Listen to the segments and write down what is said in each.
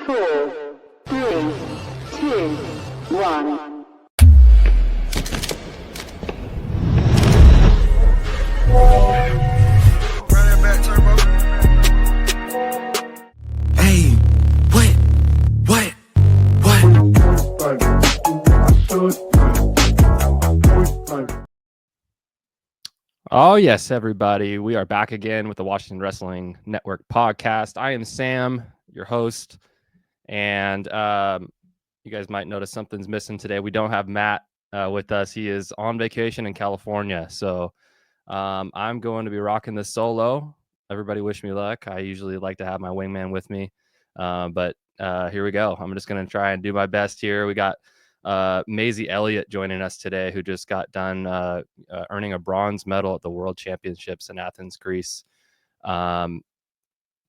4, 3, 2, 1. Hey, what? Oh, yes, everybody. We are back again with the Washington Wrestling Network podcast. I am Sam, your host, and you guys might notice something's missing today. We don't have Matt with us. He is on vacation in California, so I'm going to be rocking this solo. Everybody wish me luck. I usually like to have my wingman with me, but here we go. I'm just going to try and do my best here. We got Maisie Elliott joining us today, who just got done earning a bronze medal at the World Championships in Athens, Greece.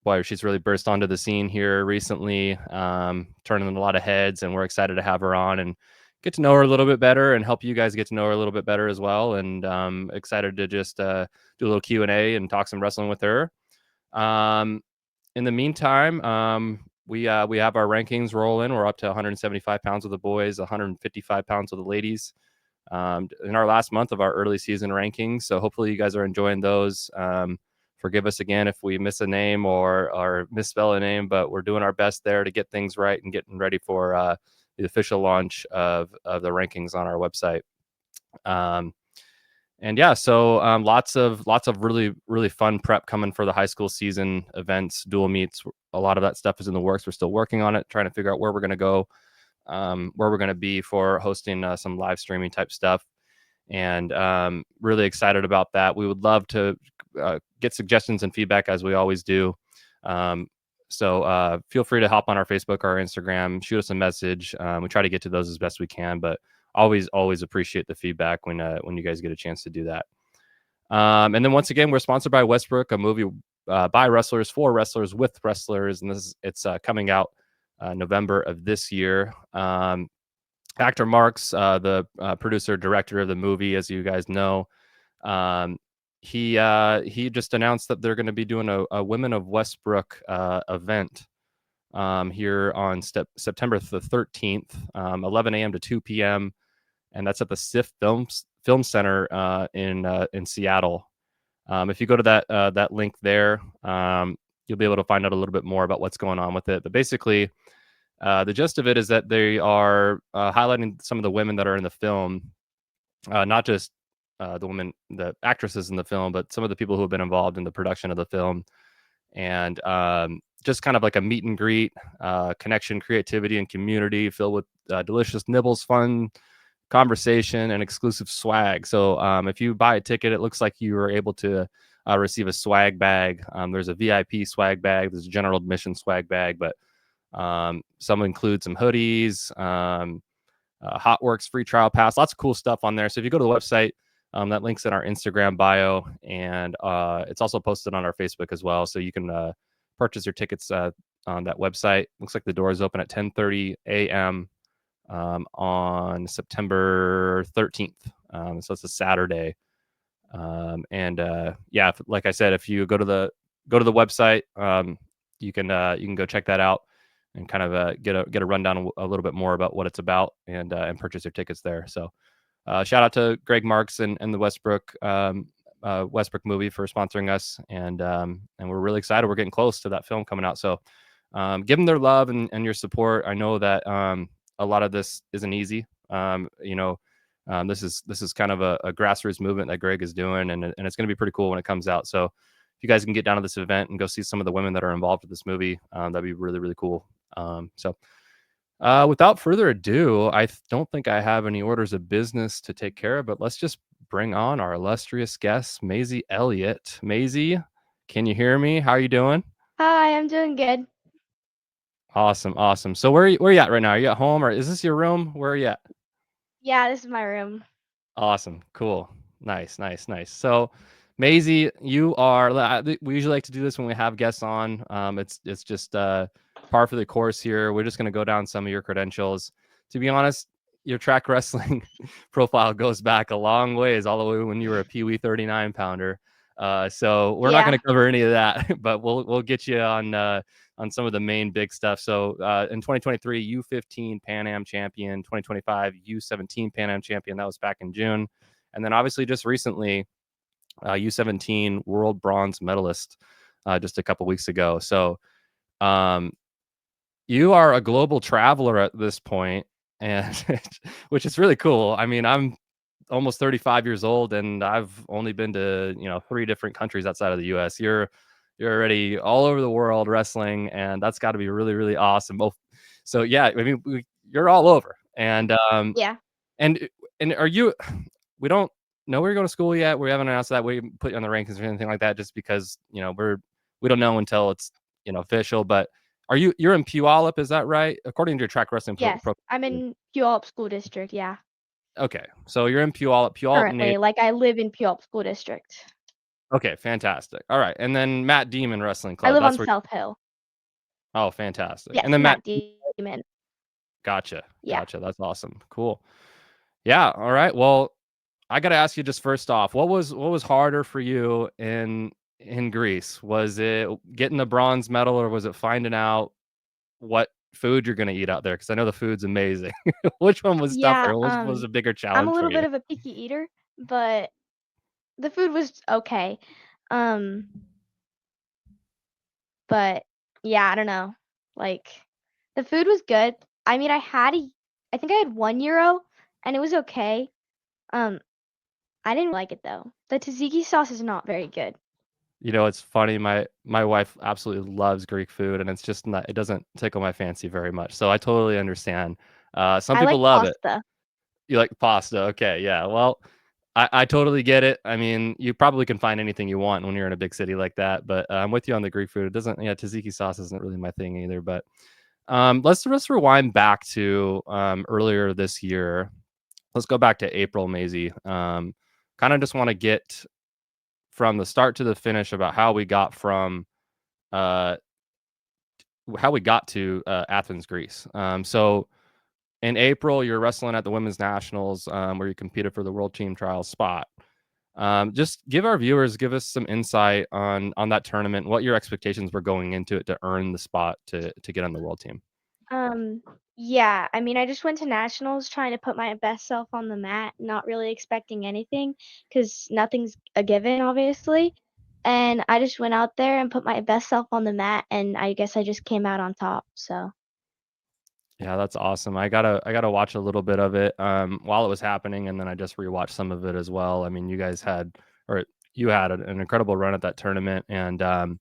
Boy, she's really burst onto the scene here recently, turning a lot of heads, and we're excited to have her on and get to know her a little bit better and help you guys get to know her a little bit better as well. And excited to just do a little Q&A and talk some wrestling with her. In the meantime, we have our rankings rolling. We're up to 175 pounds with the boys, 155 pounds with the ladies in our last month of our early season rankings. So hopefully you guys are enjoying those. Forgive us again if we miss a name or misspell a name, but we're doing our best there to get things right and getting ready for the official launch of the rankings on our website. And yeah, so lots of really, really fun prep coming for the high school season events, dual meets. A lot of that stuff is in the works. We're still working on it, trying to figure out where we're going to go, where we're going to be for hosting some live streaming type stuff. And really excited about that. We would love to get suggestions and feedback as we always do. So feel free to hop on our Facebook or our Instagram, shoot us a message. We try to get to those as best we can, but always appreciate the feedback when you guys get a chance to do that. And then once again, we're sponsored by Westbrook, a movie by wrestlers for wrestlers with wrestlers, and it's coming out November of this year. Actor Marks, the producer director of the movie, as you guys know, he just announced that they're going to be doing a Women of Westbrook event here on September the 13th, 11 a.m. to 2 p.m. And that's at the SIF Film Center in Seattle. If you go to that link there, you'll be able to find out a little bit more about what's going on with it. But basically, the gist of it is that they are highlighting some of the women that are in the film, not just the actresses in the film, but some of the people who have been involved in the production of the film. And just kind of like a meet and greet, connection, creativity, and community filled with delicious nibbles, fun conversation, and exclusive swag. So if you buy a ticket, it looks like you were able to receive a swag bag. There's a VIP swag bag. There's a general admission swag bag, but some include some hoodies, Hotworks free trial pass, lots of cool stuff on there. So if you go to the website, that link's in our Instagram bio, and it's also posted on our Facebook as well. So you can purchase your tickets on that website. Looks like the doors open at 10:30 a.m. On September 13th. So it's a Saturday. Yeah, like I said, if you go to the website, you can go check that out and kind of get a rundown a little bit more about what it's about and purchase your tickets there. So shout out to Greg Marks and the Westbrook movie for sponsoring us, and we're really excited. We're getting close to that film coming out. So give them their love and your support. I know that a lot of this isn't easy. This is kind of a grassroots movement that Greg is doing, and it's going to be pretty cool when it comes out. So if you guys can get down to this event and go see some of the women that are involved with this movie, that'd be really, really cool. Without further ado, I don't think I have any orders of business to take care of, but let's just bring on our illustrious guest, Maisie Elliott. Maisie, can you hear me? How are you doing? Hi, I'm doing good. Awesome. So where are you at right now? Are you at home, or is this your room? Where are you at? Yeah, this is my room. Awesome. Cool. Nice. So, Maisie, you are. We usually like to do this when we have guests on. It's just par for the course here. We're just going to go down some of your credentials. To be honest, your track wrestling profile goes back a long ways, all the way when you were a Pee Wee 39 pounder. So we're not going to cover any of that, but we'll get you on some of the main big stuff. So in 2023, U15 Pan Am champion, 2025 U17 Pan Am champion. That was back in June, and then obviously just recently U17 world bronze medalist just a couple weeks ago. So you are a global traveler at this point, and which is really cool. I mean, I'm almost 35 years old, and I've only been to 3 different countries outside of the U.S. You're already all over the world wrestling, and that's got to be really, really awesome. Both, so yeah, I mean, you're all over, Yeah. and and are you? We don't know where you're going to school yet. We haven't announced that. We put you on the rankings or anything like that, just because we don't know until it's official. But you're in Puyallup? Is that right? According to your track wrestling Yes. I'm in Puyallup School District. Yeah. Okay, so you're in Puyallup, Currently, like I live in Puyallup School District. Okay, fantastic. All right, and then Matt Demon Wrestling I Club. live That's on where. South Hill. Oh, fantastic. And Yes, then Matt Demon. Gotcha, Yeah. gotcha. That's awesome. Cool. Yeah. All right. Well, I got to ask you just first off, what was harder for you in Greece? Was it getting the bronze medal, or was it finding out what food you're gonna eat out there? Because I know the food's amazing. Which one was Yeah. tougher? Which was a bigger I'm a challenge for little you? bit of a picky eater, but the food was okay. Um, but yeah, I don't know. Like the food was good. I mean, I think I had 1 euro and it was okay. I didn't like it though. The tzatziki sauce is not very good. It's funny. My wife absolutely loves Greek food, and it's just not. It doesn't tickle my fancy very much. So I totally understand. Some I people like love it. pasta. You like pasta? Okay, yeah. Well, I totally get it. I mean, you probably can find anything you want when you're in a big city like that. But I'm with you on the Greek food. It doesn't. Yeah, tzatziki sauce isn't really my thing either. But let's rewind back to earlier this year. Let's go back to April, Maisie. Kind of just want to get from the start to the finish about uh, how we got to Athens, Greece. So in April, you're wrestling at the Women's Nationals, where you competed for the World Team Trials spot. Just give us some insight on that tournament, what your expectations were going into it to earn the spot to get on the World Team. Yeah, I mean, I just went to nationals trying to put my best self on the mat, not really expecting anything because nothing's a given, obviously. And I just went out there and put my best self on the mat, and I guess I just came out on top. So, Yeah, that's awesome. I gotta watch a little bit of it while it was happening, and then I just rewatched some of it as well. I mean, you had an incredible run at that tournament, and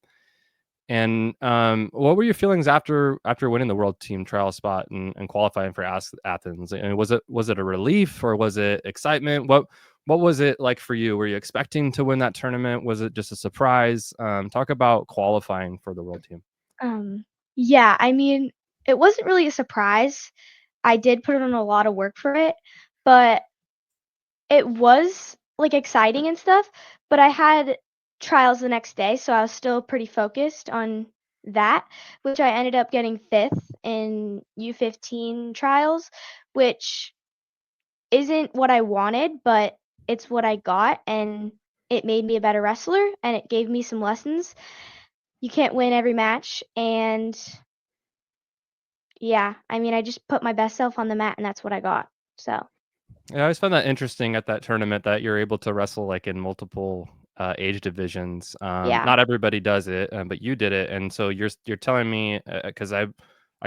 what were your feelings after winning the World Team Trial spot and qualifying for Athens? And was it a relief, or was it excitement? What was it like for you? Were you expecting to win that tournament? Was it just a surprise? Talk about qualifying for the World Team. yeah, I mean, it wasn't really a surprise. I did put in a lot of work for it, but it was, like, exciting and stuff, but I had trials the next day, so I was still pretty focused on that, which I ended up getting 5th in U15 trials, which isn't what I wanted, but it's what I got, and it made me a better wrestler, and it gave me some lessons. You can't win every match, and yeah, I mean, I just put my best self on the mat, and that's what I got, so Yeah, I always found that interesting at that tournament that you're able to wrestle like in multiple age divisions. yeah. Not everybody does it, but you did it, and so you're telling me because I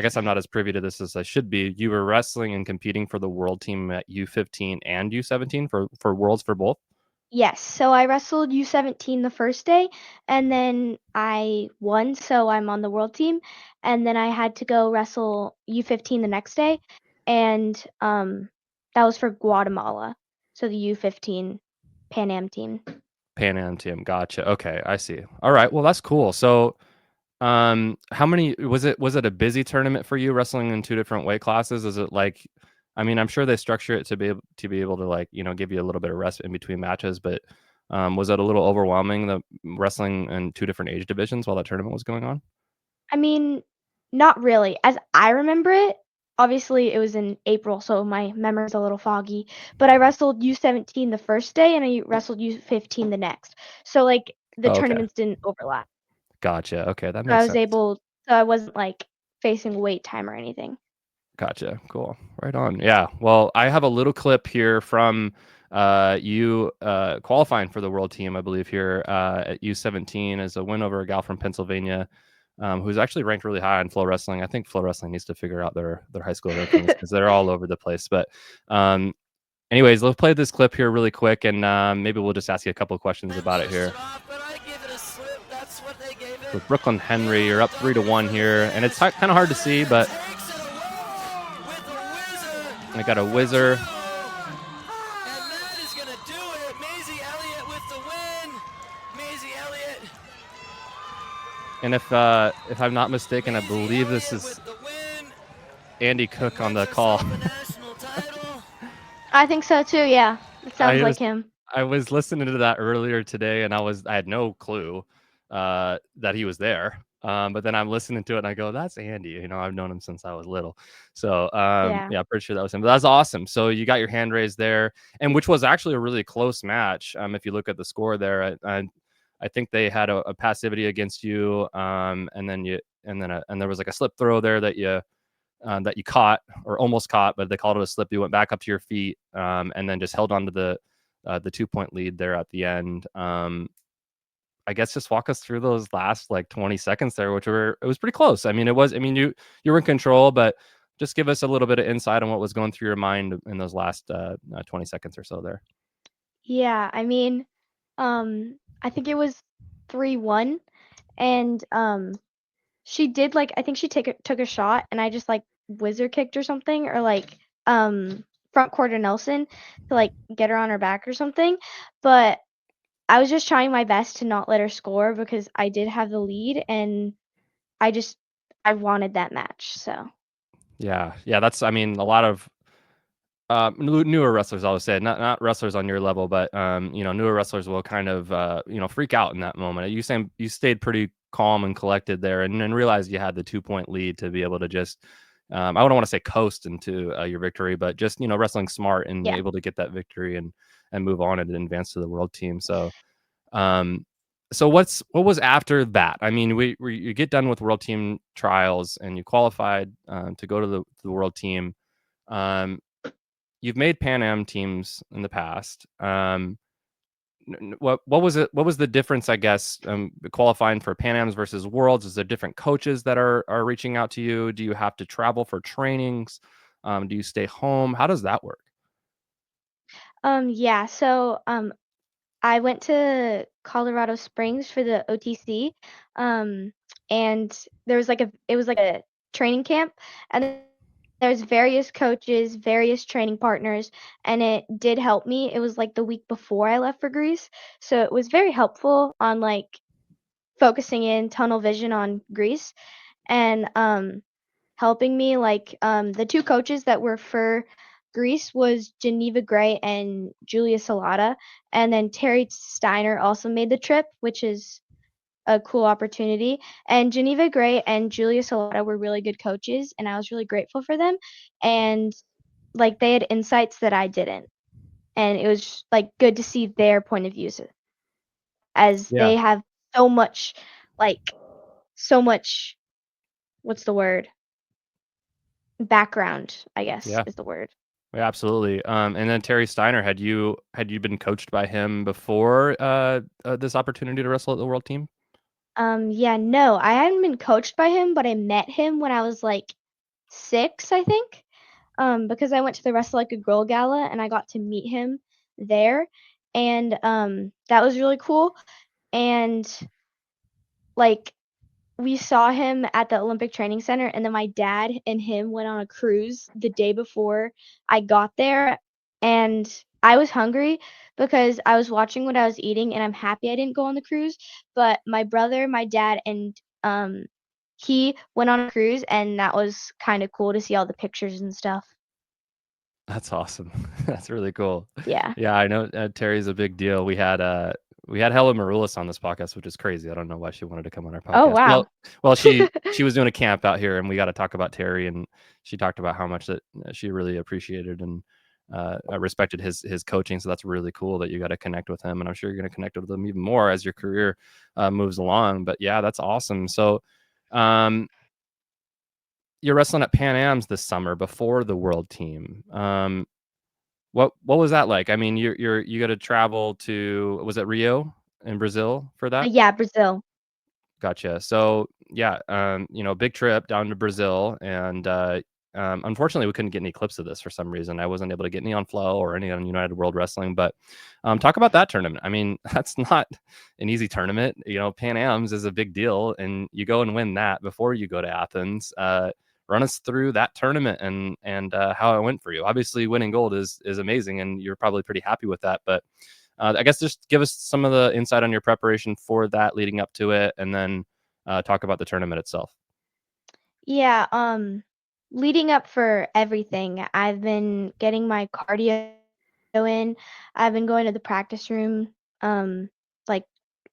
guess I'm not as privy to this as I should be. You were wrestling and competing for the world team at U15 and U17 for worlds for both. Yes, so I wrestled U17 the first day, and then I won, so I'm on the world team, and then I had to go wrestle U15 the next day, and that was for Guatemala, so the U15 Pan Am team. Pan Am team, gotcha. Okay, I see. All right, well that's cool. So, how many was it a busy tournament for you wrestling in 2 different weight classes? Is it like, I mean, I'm sure they structure it to be able to like, give you a little bit of rest in between matches, but was it a little overwhelming the wrestling in 2 different age divisions while that tournament was going on? I mean, not really. As I remember it, obviously it was in April, so my memory's a little foggy, but I wrestled U17 the first day and I wrestled U15 the next. So like the Oh, okay. tournaments didn't overlap. Gotcha. Okay, that So I makes was sense. able so I wasn't like facing wait time or anything. Gotcha. Cool. Right on. Yeah. Well, I have a little clip here from you qualifying for the world team, I believe, here at U17 as a win over a gal from Pennsylvania who's actually ranked really high in flow wrestling. I think flow wrestling needs to figure out their high school rankings because they're all over the place. But anyways, let's play this clip here really quick, and maybe we'll just ask you a couple of questions about it here. So Brooklyn Henry, you're up 3-1 here, and it's kind of hard to see, but I got a whizzer. And that is going to do it. Maisie Elliott with the win. Maisie Elliott. And if I'm not mistaken, I believe this is Andy Cook on the call. I think so too. Yeah, it sounds like him. I was listening to that earlier today, and I had no clue that he was there. But then I'm listening to it and I go, that's Andy. You know, I've known him since I was little. So yeah, pretty sure that was him. But that's awesome. So you got your hand raised there, and which was actually a really close match. If you look at the score there, I think they had a passivity against you, and there was like a slip throw there that you caught or almost caught, but they called it a slip. You went back up to your feet, and then just held on to the 2-point lead there at the end. I guess just walk us through those last like 20 seconds there, it was pretty close. I mean, you were in control, but just give us a little bit of insight on what was going through your mind in those last 20 seconds or so there. Yeah, I mean, I think it was 3-1, and she did like I think she took a shot, and I just like whizzer kicked or something, or like front quarter Nelson to like get her on her back or something, but I was just trying my best to not let her score because I did have the lead, and I wanted that match. So Yeah, that's a lot of newer wrestlers always say, not wrestlers on your level, but newer wrestlers will kind of freak out in that moment. You stayed pretty calm and collected there, and realized you had the 2-point lead to be able to just I don't want to say coast into your victory, but just wrestling smart and able to get that victory and move on and advance to the world team. So what was after that? I mean, you get done with world team trials and you qualified to go to the world team. You've made Pan Am teams in the past. What was it? What was the difference? I guess qualifying for Pan Am's versus Worlds. Is there different coaches that are reaching out to you? Do you have to travel for trainings? Do you stay home? How does that work? yeah, so I went to Colorado Springs for the OTC, and it was like a training camp, and there's various coaches, various training partners, and it did help me. It was like the week before I left for Greece, so it was very helpful on like focusing in tunnel vision on Greece, and helping me like the two coaches that were for Greece was Geneva Gray and Julia Salata, and then Terry Steiner also made the trip, which is a cool opportunity. And Geneva Gray and Julia Salata were really good coaches, and I was really grateful for them. And like they had insights that I didn't, and it was like good to see their point of views as Yeah. they have so much, what's the word? Background, I guess, Yeah. is the word. Yeah, absolutely. And then Terry Steiner, had you been coached by him before this opportunity to wrestle at the world team? Yeah, no, I hadn't been coached by him, but I met him when I was like 6, I think. Because I went to the Wrestle Like a Girl gala and I got to meet him there, and that was really cool. And like we saw him at the Olympic Training Center, and then my dad and him went on a cruise the day before I got there, and I was hungry because I was watching what I was eating, and I'm happy I didn't go on the cruise. But my brother, my dad, and he went on a cruise, and that was kind of cool to see all the pictures and stuff. That's awesome. That's really cool. Yeah. Yeah, I know Terry's a big deal. We had Helen Maroulis on this podcast, which is crazy. I don't know why she wanted to come on our podcast. Oh, wow. Well, she was doing a camp out here, and we got to talk about Terry, and she talked about how much that she really appreciated and respected his coaching. So that's really cool that you got to connect with him, and I'm sure you're going to connect with him even more as your career moves along. But yeah, that's awesome. So You're wrestling at Pan Am's this summer before the world team. What was that like? I mean, you got to travel to, was it Rio in Brazil for that? Yeah, Brazil. Gotcha. So yeah, big trip down to Brazil, and unfortunately, we couldn't get any clips of this for some reason. I wasn't able to get any on Flow or any on United World Wrestling. But talk about that tournament. I mean, that's not an easy tournament. Pan Am's is a big deal, and you go and win that before you go to Athens. Run us through that tournament and how it went for you. Obviously, winning gold is amazing, and you're probably pretty happy with that. But I guess just give us some of the insight on your preparation for that leading up to it, and then talk about the tournament itself. Yeah, leading up for everything, I've been getting my cardio in. I've been going to the practice room, like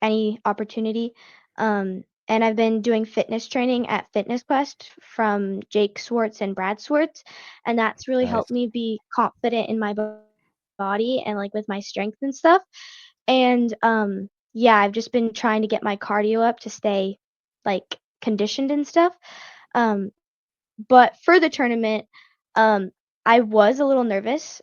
any opportunity. And I've been doing fitness training at Fitness Quest from Jake Swartz and Brad Swartz, and that's really Nice. helped me be confident in my body and like with my strength and stuff. And yeah, I've just been trying to get my cardio up to stay like conditioned and stuff. Um, but for the tournament, um, I was a little nervous.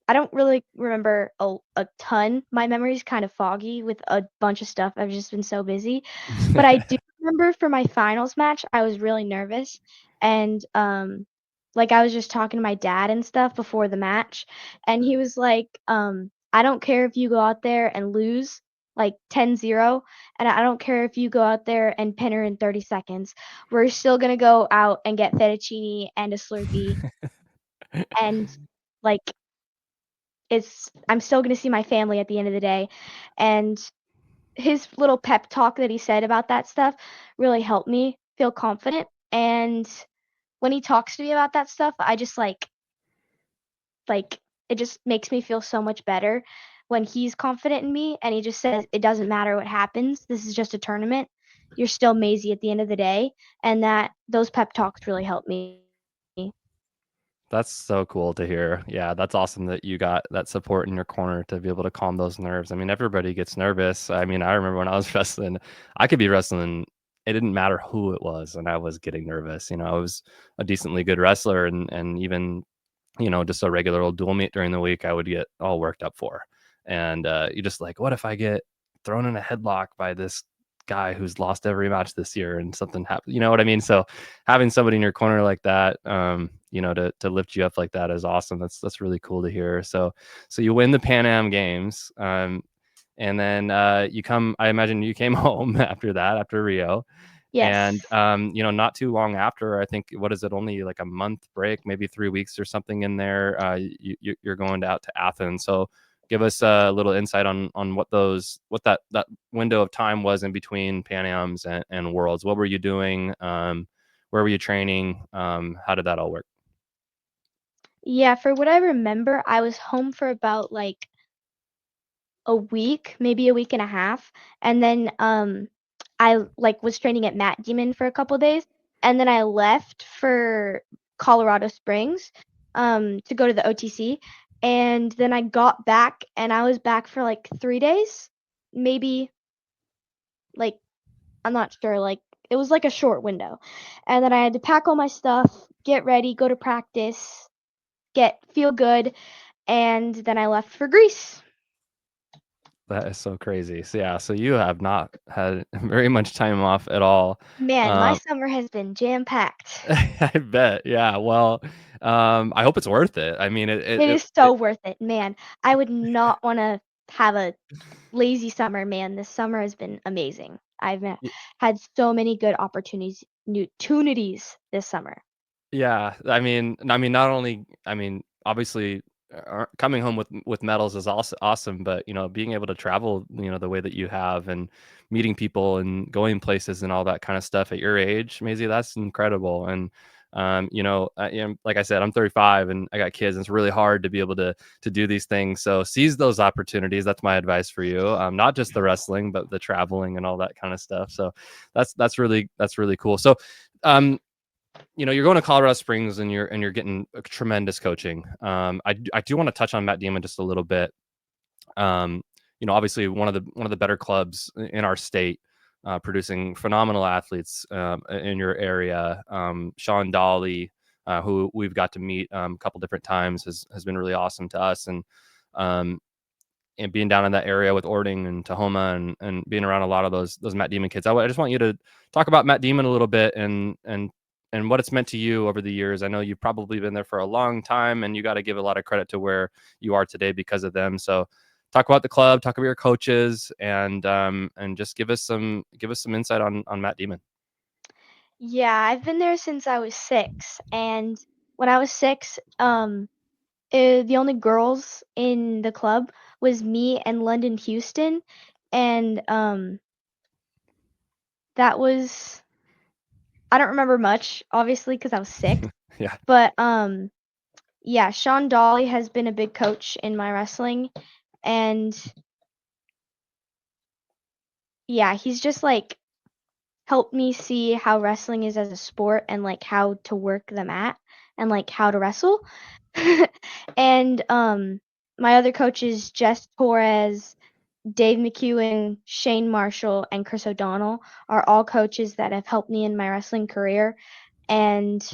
I don't really remember a ton. My memory's kind of foggy with a bunch of stuff. I've just been so busy. But I do remember for my finals match, I was really nervous. And like I was just talking to my dad and stuff before the match, and he was like, I don't care if you go out there and lose like 10-0, and I don't care if you go out there and pin her in 30 seconds. We're still gonna go out and get fettuccine and a Slurpee, and like I'm still gonna see my family at the end of the day. And his little pep talk that he said about that stuff really helped me feel confident. And when he talks to me about that stuff, I just like it just makes me feel so much better when he's confident in me and he just says it doesn't matter what happens. This is just a tournament. You're still Maisie at the end of the day, and that those pep talks really helped me. That's so cool to hear. Yeah, that's awesome that you got that support in your corner to be able to calm those nerves. I mean, everybody gets nervous. I mean, I remember when I was wrestling, I could be wrestling. It didn't matter who it was, and I was getting nervous. I was a decently good wrestler, and even just a regular old dual meet during the week, I would get all worked up for. And you just like, what if I get thrown in a headlock by this guy who's lost every match this year and something happens? You know what I mean? So having somebody in your corner like that, to lift you up like that is awesome. That's really cool to hear. So you win the Pan Am Games, and then I imagine you came home after that, after Rio. Yes. And not too long after, I think, what is it, only like a month break, maybe 3 weeks or something in there, you're going out to Athens. So give us a little insight on what that window of time was in between Pan Am's and Worlds. What were you doing? Where were you training? How did that all work? Yeah, for what I remember, I was home for about like a week, maybe a week and a half, and then I like was training at Matt Demon for a couple days, and then I left for Colorado Springs to go to the OTC, and then I got back and I was back for like 3 days, maybe, like I'm not sure, like it was like a short window. And then I had to pack all my stuff, get ready, go to practice, feel good, and then I left for Greece. That is so crazy. So yeah, so you have not had very much time off at all. Man, my Um, summer has been jam-packed. I bet. Yeah. Well, I hope it's worth it. I mean, It is so worth it, man. I would not wanna have a lazy summer, man. This summer has been amazing. I've had so many good opportunities this summer. Yeah, not only, obviously, coming home with medals is also awesome, but being able to travel, the way that you have, and meeting people and going places and all that kind of stuff at your age, Maisie, that's incredible. And like I said, I'm 35 and I got kids, and it's really hard to be able to do these things. So seize those opportunities. That's my advice for you. Not just the wrestling, but the traveling and all that kind of stuff. So that's really cool. So you're going to Colorado Springs and you're getting tremendous coaching. I do want to touch on Matt Demon just a little bit. Obviously one of the better clubs in our state. producing phenomenal athletes in your area. Sean Dolly, who we've got to meet a couple different times, has been really awesome to us. Um, and being down in that area with Ording and Tahoma and being around a lot of those Matt Damon kids. I just want you to talk about Matt Damon a little bit and what it's meant to you over the years. I know you've probably been there for a long time, and you got to give a lot of credit to where you are today because of them. So talk about the club, talk about your coaches, and just give us some insight on Matt Damon. Yeah, I've been there since I was 6, and when I was 6, the only girls in the club was me and London Houston, and that was I don't remember much, obviously, because I was 6, Yeah, but yeah, Sean Dolly has been a big coach in my wrestling, and yeah, he's just like helped me see how wrestling is as a sport and like how to work the mat and like how to wrestle. And my other coaches, Jess Torres, Dave McEwen, Shane Marshall, and Chris O'Donnell, are all coaches that have helped me in my wrestling career. And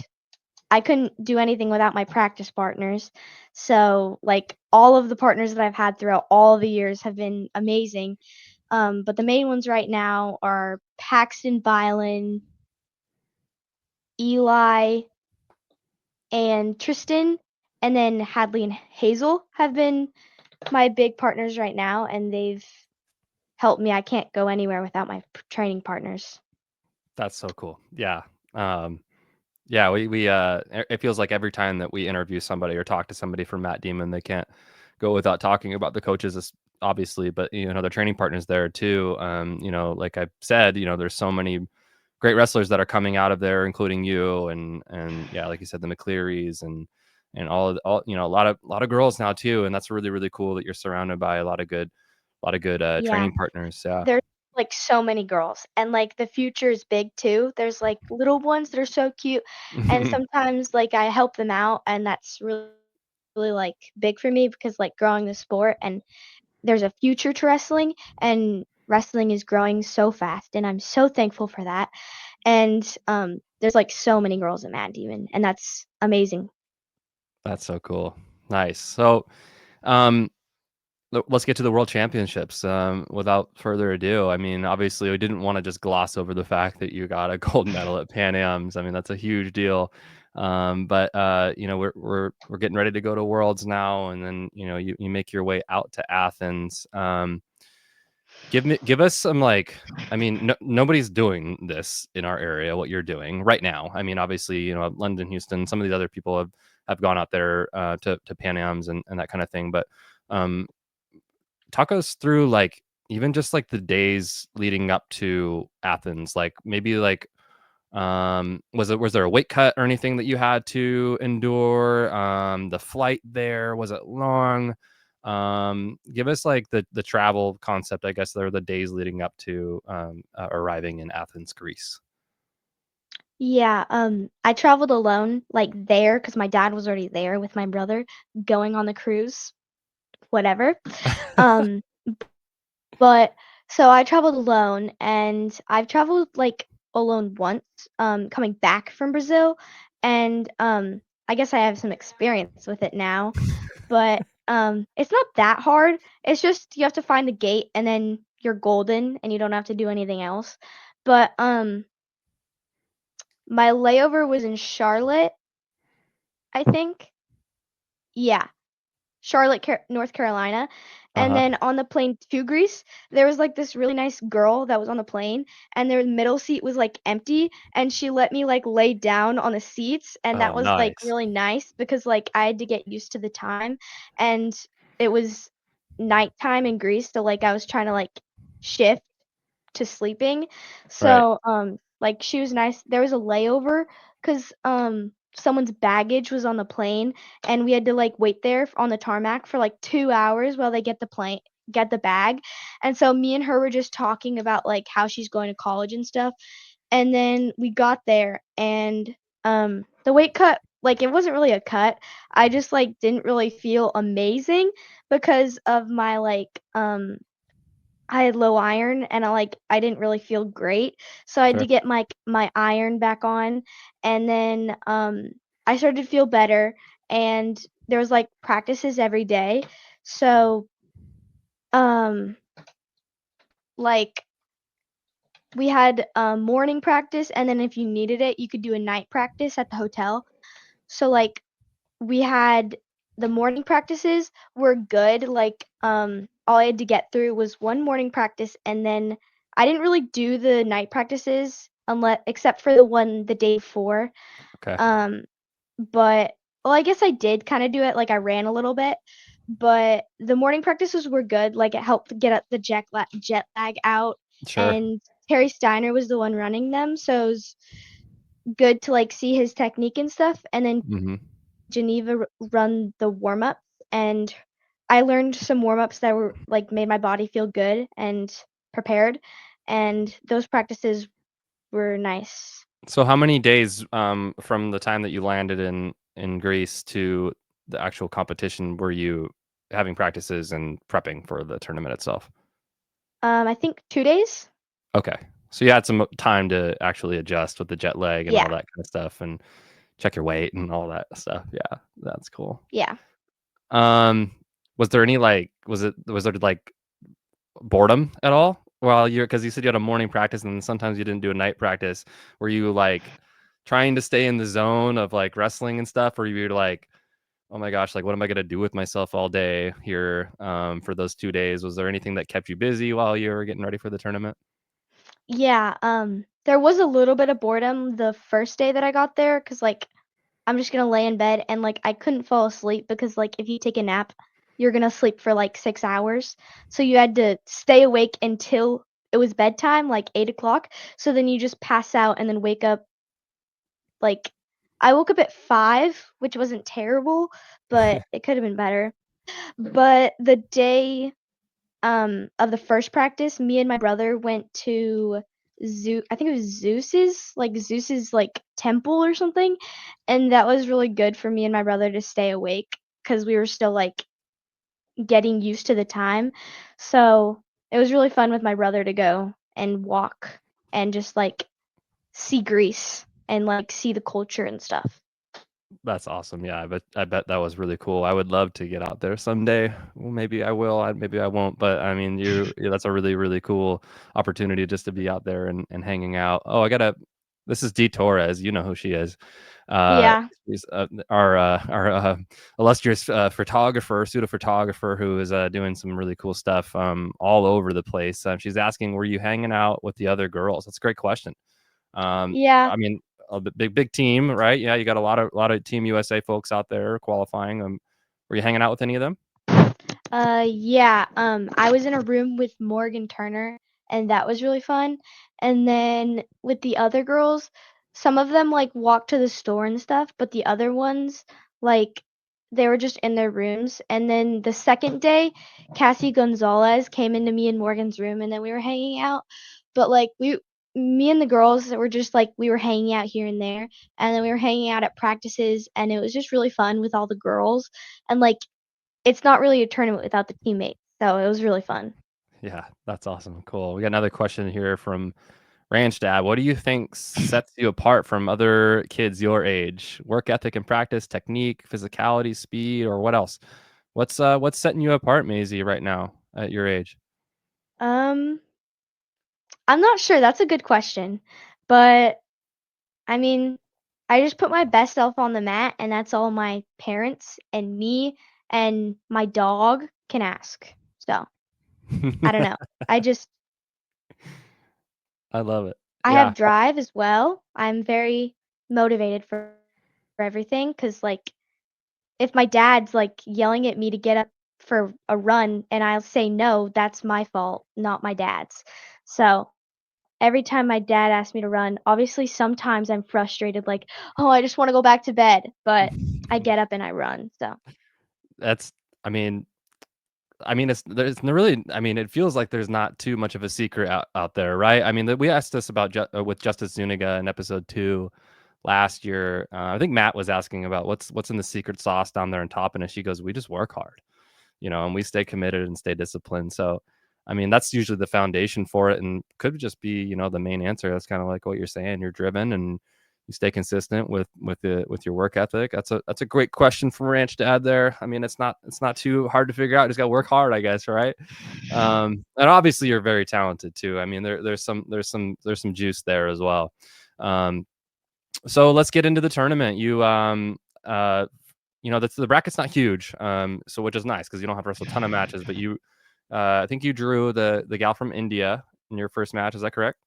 I couldn't do anything without my practice partners. So, like, all of the partners that I've had throughout all the years have been amazing. But the main ones right now are Paxton Bylan, Eli, and Tristan, and then Hadley and Hazel have been my big partners right now, and they've helped me. I can't go anywhere without my training partners. that's so cool. Yeah. Yeah, it feels like every time that we interview somebody or talk to somebody from Matt Damon, they can't go without talking about the coaches, obviously, but their training partners there too. Like I said, there's so many great wrestlers that are coming out of there, including you, and yeah, like you said, the McClearys and all a lot of girls now too, and that's really really cool that you're surrounded by a lot of good Yeah, training partners. Yeah. there's like so many girls, and like the future is big too. There's like little ones that are so cute, and sometimes like I help them out, and that's really, really like big for me because like growing the sport and there's a future to wrestling, and wrestling is growing so fast, and I'm so thankful for that. And there's like so many girls at Mad Demon, and that's amazing. That's so cool. Nice. So, um, let's get to the World Championships. Without further ado, I mean, obviously, we didn't want to just gloss over the fact that you got a gold medal at Pan Am's. I mean, that's a huge deal. But we're getting ready to go to Worlds now, and then you make your way out to Athens. Give us some like. I mean, nobody's doing this in our area. What you're doing right now. I mean, obviously, London, Houston, some of these other people have gone out there to Pan Am's and that kind of thing, but um talk us through like even just like the days leading up to Athens, like maybe like was there a weight cut or anything that you had to endure? The flight there, was it long? Give us like the travel concept, I guess, there are the days leading up to arriving in Athens, Greece. Yeah, I traveled alone like there because my dad was already there with my brother going on the cruise, whatever. Um, But so I traveled alone, and I've traveled like alone once, coming back from Brazil, and I guess I have some experience with it now. But it's not that hard. It's just you have to find the gate, and then you're golden, and you don't have to do anything else. But my layover was in Charlotte, I think. Yeah. Charlotte, North Carolina. And Uh-huh. then on the plane to Greece, there was like this really nice girl that was on the plane, and their middle seat was like empty, and she let me like lay down on the seats, and Oh, that was like nice. really nice because like I had to get used to the time, and it was nighttime in Greece, so like I was trying to like shift to sleeping. Right. So, like, she was nice. There was a layover because someone's baggage was on the plane, and we had to like wait there on the tarmac for like 2 hours while they get the bag. And so me and her were just talking about like how she's going to college and stuff. And then we got there, and the weight cut, like, it wasn't really a cut. I just like didn't really feel amazing because of my like I had low iron and I didn't really feel great. So I had to Sure. get my iron back on, and then I started to feel better, and there was like practices every day. So um like we had morning practice, and then if you needed it, you could do a night practice at the hotel. So like we had the morning practices were good. Like all I had to get through was one morning practice, and then I didn't really do the night practices unless except for the one the day before. Okay. Um but well, I guess I did kind of do it, like I ran a little bit, but the morning practices were good. Like it helped get the jet lag out, Sure. and Terry Steiner was the one running them, so it was good to like see his technique and stuff. And then Hmm. Geneva run the warm-ups, and I learned some warm-ups that were like made my body feel good and prepared, and those practices were nice. So how many days from the time that you landed in Greece to the actual competition were you having practices and prepping for the tournament itself? I think 2 days. Okay. So you had some time to actually adjust with the jet lag and all Yeah, that kind of stuff and check your weight and all that stuff. Yeah, that's cool. yeah. Um, was there any was there like boredom at all while you're because you said you had a morning practice and sometimes you didn't do a night practice. Were you like trying to stay in the zone of like wrestling and stuff, or you were like, oh my gosh, like what am I gonna do with myself all day here for those 2 days? Was there anything that kept you busy while you were getting ready for the tournament? Yeah, there was a little bit of boredom the first day that I got there, cause like I'm just gonna lay in bed, and like I couldn't fall asleep because like if you take a nap, you're gonna sleep for like 6 hours. So you had to stay awake until it was bedtime, like 8 o'clock. So then you just pass out and then wake up like I woke up at 5, which wasn't terrible, but it could have been better. But the day of the first practice, me and my brother went to I think it was Zeus's like temple or something, and that was really good for me and my brother to stay awake because we were still like getting used to the time. So it was really fun with my brother to go and walk and just like see Greece and like see the culture and stuff. That's awesome. Yeah, I bet that was really cool. I would love to get out there someday. Well, maybe I will. Maybe I won't. But I mean, that's a really really cool opportunity just to be out there and hanging out. Oh, I gotta. This is Dee Torres. You know who she is. Yeah. She's our illustrious photographer, pseudo photographer, who is doing some really cool stuff all over the place. She's asking, were you hanging out with the other girls? That's a great question. Yeah. I mean, a big team, right? Yeah, you got a lot of Team USA folks out there qualifying. Were you hanging out with any of them? Yeah, I was in a room with Morgan Turner, and that was really fun. And then with the other girls, some of them like walked to the store and stuff, but the other ones, like, they were just in their rooms. And then the second day, Cassie Gonzalez came into me and Morgan's room, and then we were hanging out. But like me and the girls were just like we were hanging out here and there, and then we were hanging out at practices, and it was just really fun with all the girls. And like it's not really a tournament without the teammates, so it was really fun. Yeah, that's awesome. Cool. We got another question here from Ranch Dad. What do you think sets you apart from other kids your age? Work ethic and practice, technique, physicality, speed, or what else? What's setting you apart, Maisie, right now at your age? Um, I'm not sure, that's a good question, but, I mean, I just put my best self on the mat, and that's all my parents and me and my dog can ask. So, I don't know. I just I love it. I Yeah. have drive as well. I'm very motivated for everything, cause like, if my dad's, like, yelling at me to get up for a run and I'll say no, that's my fault, not my dad's. So every time my dad asks me to run, obviously sometimes I'm frustrated, like, "Oh, I just wanna go back to bed," but I get up and I run, so That's I mean, there's no really. I mean, it feels like there's not too much of a secret out there, right? I mean, we asked this about with Justice Zuniga in episode 2 last year. I think Matt was asking about what's in the secret sauce down there in top, and she goes, "We just work hard, and we stay committed and stay disciplined." So, I mean, that's usually the foundation for it, and could just be the main answer. That's kind of like what you're saying. You're driven and you stay consistent with your work ethic. That's a great question from Ranch Dad there. I mean, it's not too hard to figure out. You just got to work hard, I guess, right? And obviously you're very talented too. I mean, there's some juice there as well. So let's get into the tournament. The bracket's not huge, so which is nice because you don't have to wrestle a ton of matches. But I think you drew the gal from India in your first match. Is that correct?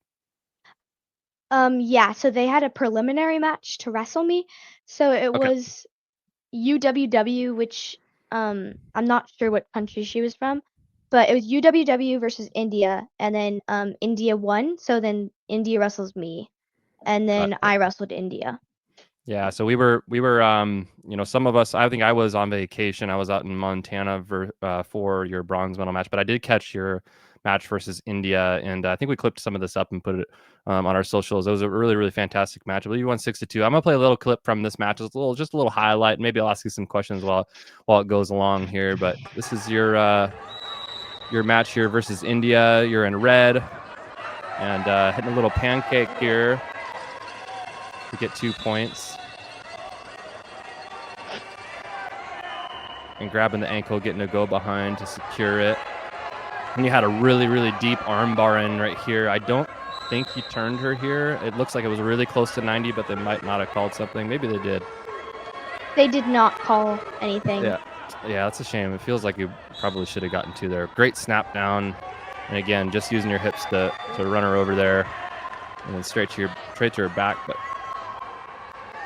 Yeah, so they had a preliminary match to wrestle me. So it Okay. was UWW, which I'm not sure what country she was from, but it was UWW versus India, and then India won, so then India wrestles me, and then I wrestled India. Yeah, so we were some of us. I think I was on vacation. I was out in Montana for your bronze medal match, but I did catch your match versus India, and I think we clipped some of this up and put it on our socials. It was a really, really fantastic match. I believe you won 6-2. I'm gonna play a little clip from this match, just a little highlight. Maybe I'll ask you some questions while it goes along here. But this is your match here versus India. You're in red and hitting a little pancake here to get 2 points. And grabbing the ankle, getting a go behind to secure it. And you had a really, really deep arm bar in right here. I don't think you turned her here. It looks like it was really close to 90, but they might not have called something. Maybe they did. They did not call anything. Yeah, that's a shame. It feels like you probably should have gotten 2 there. Great snap down. And again, just using your hips to run her over there. And then straight to her back. But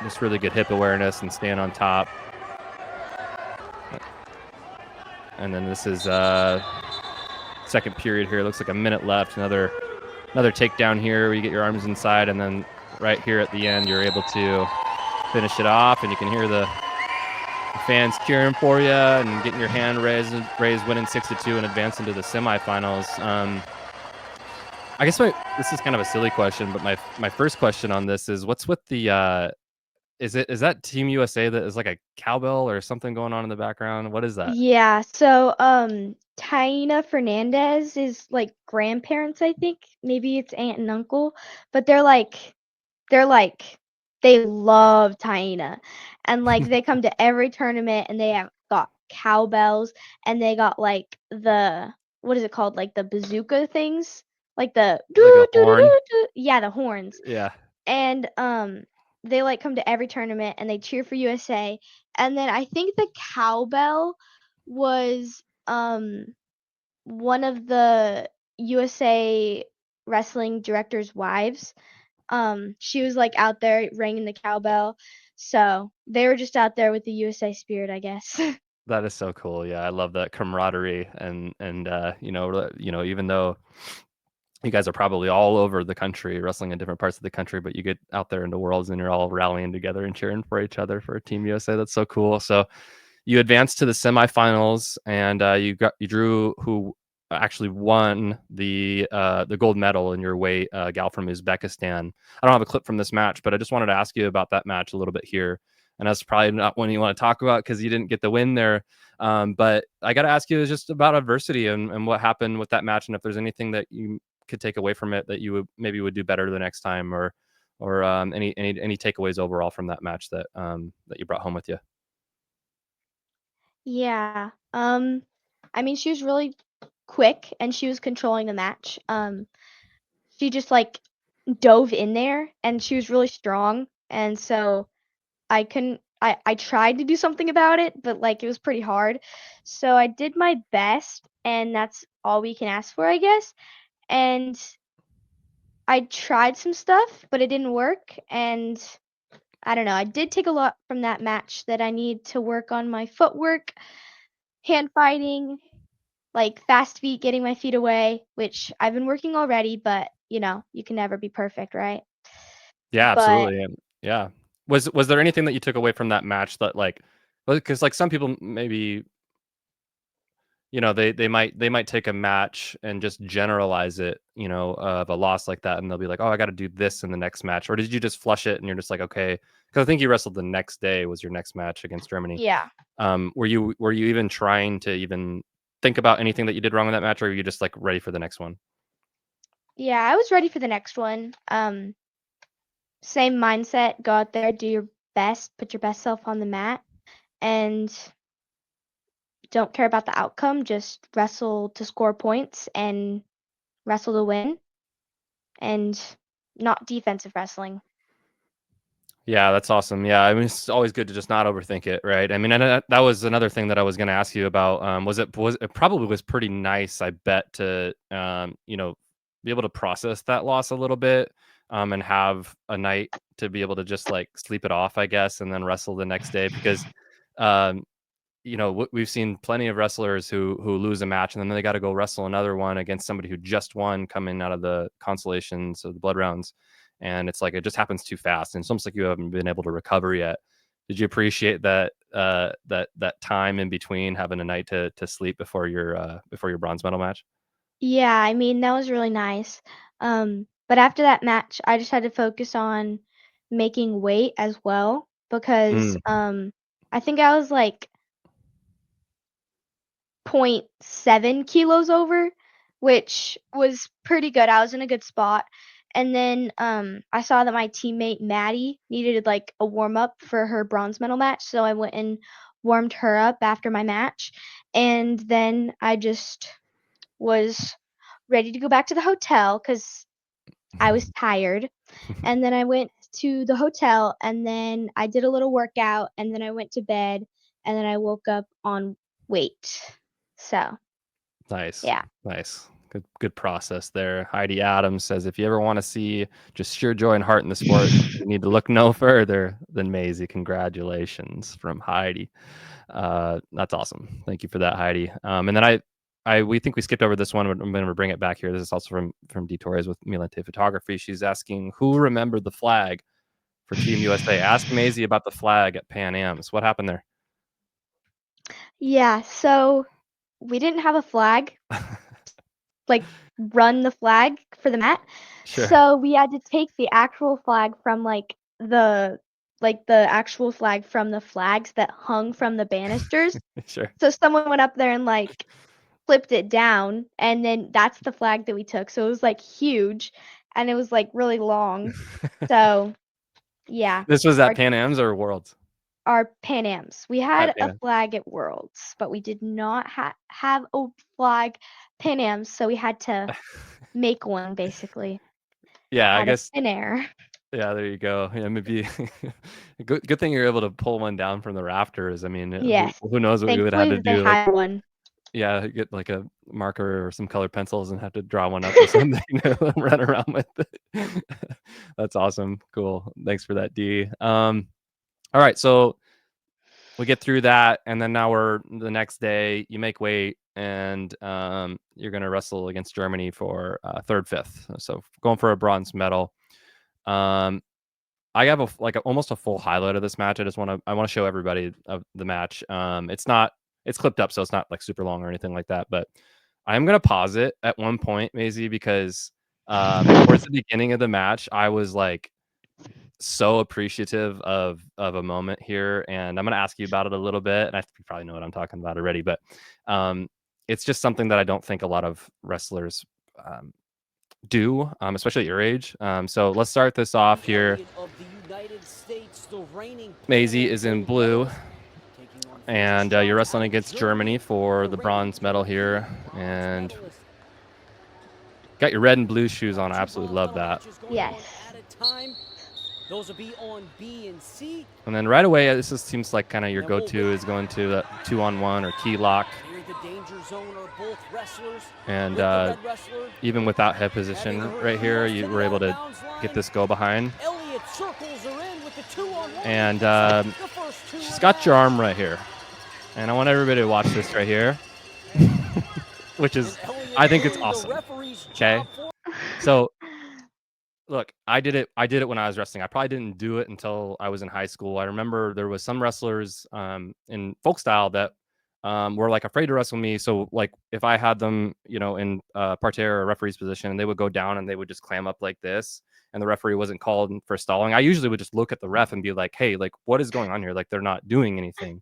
just really good hip awareness and staying on top. And then this is second period here. It looks like a minute left. Another takedown here where you get your arms inside, and then right here at the end you're able to finish it off, and you can hear the fans cheering for you and getting your hand raised, winning 6-2 and advancing to the semifinals. I guess this is kind of a silly question, but my first question on this is, what's with the is that Team USA that is like a cowbell or something going on in the background? What is that? Yeah, so Taina Fernandez is like grandparents, I think. Maybe it's aunt and uncle, but they're like they love Taina. And like they come to every tournament and they have got cowbells and they got like what is it called? Like the bazooka things? Like the Like a horn? yeah, the horns. Yeah. And they like come to every tournament and they cheer for USA. And then I think the cowbell was one of the USA wrestling director's wives. She was like out there ringing the cowbell. So they were just out there with the USA spirit, I guess. That is so cool. Yeah, I love that camaraderie and even though you guys are probably all over the country, wrestling in different parts of the country, but you get out there in the worlds and you're all rallying together and cheering for each other for Team USA. That's so cool. So you advanced to the semifinals, and you drew who actually won the gold medal in your weight, gal from Uzbekistan. I don't have a clip from this match, but I just wanted to ask you about that match a little bit here. And that's probably not one you want to talk about because you didn't get the win there. But I got to ask you just about adversity and what happened with that match, and if there's anything that you could take away from it that you would do better the next time, or any takeaways overall from that match that you brought home with you. Yeah. I mean, she was really quick and she was controlling the match. She just like dove in there and she was really strong, and so I couldn't I tried to do something about it, but like it was pretty hard. So I did my best, and that's all we can ask for, I guess. And I tried some stuff, but it didn't work, and I don't know. I did take a lot from that match that I need to work on my footwork, hand fighting, like fast feet, getting my feet away, which I've been working already, but you can never be perfect, right? Yeah, But absolutely. And yeah. Was there anything that you took away from that match that because like some people maybe they might take a match and just generalize it, of a loss like that, and they'll be like, oh, I got to do this in the next match. Or did you just flush it and you're just like, okay? Because I think you wrestled the next day was your next match against Germany. yeah. Were you even trying to even think about anything that you did wrong in that match, or are you just like ready for the next one? Yeah, I was ready for the next one. Same mindset, go out there, do your best, put your best self on the mat, and don't care about the outcome, just wrestle to score points and wrestle to win, and not defensive wrestling. Yeah, that's awesome. Yeah, I mean, it's always good to just not overthink it, right? I mean, and that was another thing that I was going to ask you about. Was it probably was pretty nice, I bet, to be able to process that loss a little bit, and have a night to be able to just like sleep it off, I guess, and then wrestle the next day because, um, we've seen plenty of wrestlers who lose a match and then they got to go wrestle another one against somebody who just won coming out of the consolations of the blood rounds, and it's like it just happens too fast and it's almost like you haven't been able to recover yet. Did you appreciate that that time in between having a night to sleep before your bronze medal match? Yeah, I mean, that was really nice. But after that match, I just had to focus on making weight as well because Mm. I think I was like 0.7 kilos over, which was pretty good. I was in a good spot. And then I saw that my teammate Maddie needed like a warm up for her bronze medal match, so I went and warmed her up after my match. And then I just was ready to go back to the hotel because I was tired. And then I went to the hotel and then I did a little workout and then I went to bed and then I woke up on weight. So, Nice, yeah. nice. Good process there. Heidi Adams says, if you ever want to see just sheer joy and heart in the sport, you need to look no further than Maisie. Congratulations from Heidi. That's awesome. Thank you for that, Heidi. And then we think we skipped over this one. I'm going to bring it back here. This is also from Detorres with Milante Photography. She's asking, who remembered the flag for Team USA? Ask Maisie about the flag at Pan Am's. What happened there? Yeah, so we didn't have a flag, like run the flag for the mat. Sure. So we had to take the actual flag from the actual flag from the flags that hung from the banisters. Sure. So someone went up there and like flipped it down and then that's the flag that we took. So it was like huge and it was like really long. So yeah, This was at our Pan Am's or Worlds? our Pan Ams. We At had Pan a Am. flag at Worlds, but we did not have a flag Pan Ams, so we had to make one basically Yeah, I out of guess. thin air. Yeah, there you go. Yeah, maybe good thing you're able to pull one down from the rafters. I mean, Yes. who knows what we would have Thankfully to that they do? Like, had one. yeah, get like a marker or some colored pencils and have to draw one up or something to run around with. That's awesome. Cool. Thanks for that, D. All right, so we get through that, and then now we're the next day. You make weight, and you're gonna wrestle against Germany for third, fifth. So going for a bronze medal. Um, I have almost a full highlight of this match. I want to show everybody of the match. It's clipped up, so it's not like super long or anything like that. But I am gonna pause it at one point, Maisie, because towards the beginning of the match, I was like so appreciative of a moment here, and I'm gonna ask you about it a little bit. And you probably know what I'm talking about already, but um, it's just something that I don't think a lot of wrestlers do, especially at your age. So let's start this off here. Maisie is in blue, and you're wrestling against Germany for the bronze medal here, and got your red and blue shoes on. I absolutely love that. Yes. Those will be on B and C. And then right away, this just seems like kind of your go-to is going to the 2-on-1 or key lock. And even without head position right here, you were able to get this go behind. And she's got your arm right here. And I want everybody to watch this right here, which is, I think it's awesome. Okay. So look, I did it when I was wrestling. I probably didn't do it until I was in high school. I remember there was some wrestlers in folk style that were like afraid to wrestle me. So like if I had them, in parterre or referee's position, and they would go down and they would just clam up like this, and the referee wasn't called for stalling, I usually would just look at the ref and be like, hey, like what is going on here? Like they're not doing anything.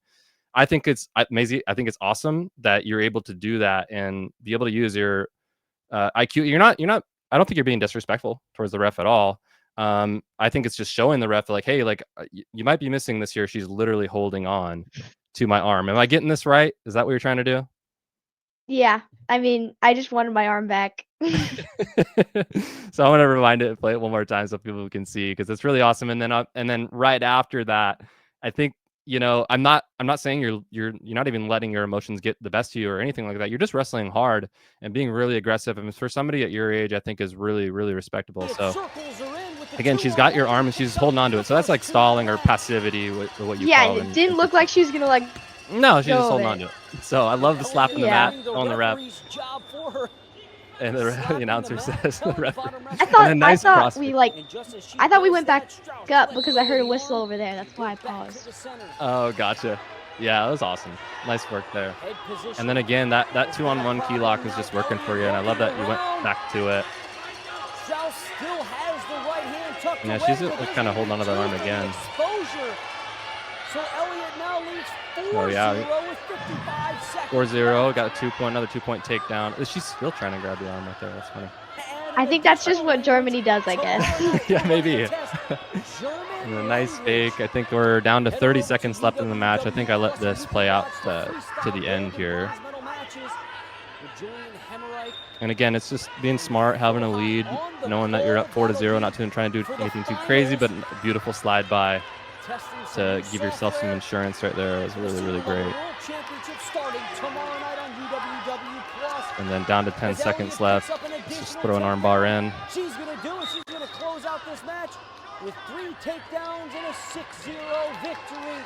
I think it's Maisie. I think it's awesome that you're able to do that and be able to use your IQ. You're not. I don't think you're being disrespectful towards the ref at all. I think it's just showing the ref like, hey, like you might be missing this here. She's literally holding on to my arm. Am I getting this right? Is that what you're trying to do? Yeah. I mean, I just wanted my arm back. So I want to rewind it and play it one more time so people can see because it's really awesome. And then right after that, I think I'm not saying you're not even letting your emotions get the best of you or anything like that. You're just wrestling hard and being really aggressive. And for somebody at your age, I think is really really respectable. So again, she's got your arm and she's holding on to it. So that's like stalling or passivity, what you Yeah, call. it didn't look like she was gonna like. No, she's go just of holding it. on to it. So I love the slap in the Yeah. mat on the ref. And the announcer says the ref. I thought nice we like. I thought we went back up because I heard a whistle over there. That's why I paused. Oh, gotcha. Yeah, that was awesome. Nice work there. And then again, that 2-on-1 key lock is just working for you, and I love that you went back to it. Yeah, she's kind of holding on to the arm again. So Elliott now leads 4-0 Oh, yeah. with 55 seconds. 4-0, got a 2-point, another 2-point takedown. She's still trying to grab the arm right there. That's funny. I think that's just what Germany does, I guess. Yeah, maybe. And a nice fake. I think we're down to 30 seconds left in the match. I think I let this play out to the end here. And again, it's just being smart, having a lead, knowing that you're up 4-0, not trying to do anything too crazy, but a beautiful slide by to give yourself some insurance right there. It was really, really great. And then down to 10 seconds left. Let's just throw an arm bar in. She's going to do it. She's going to close out this match with 3 takedowns and a 6-0 victory.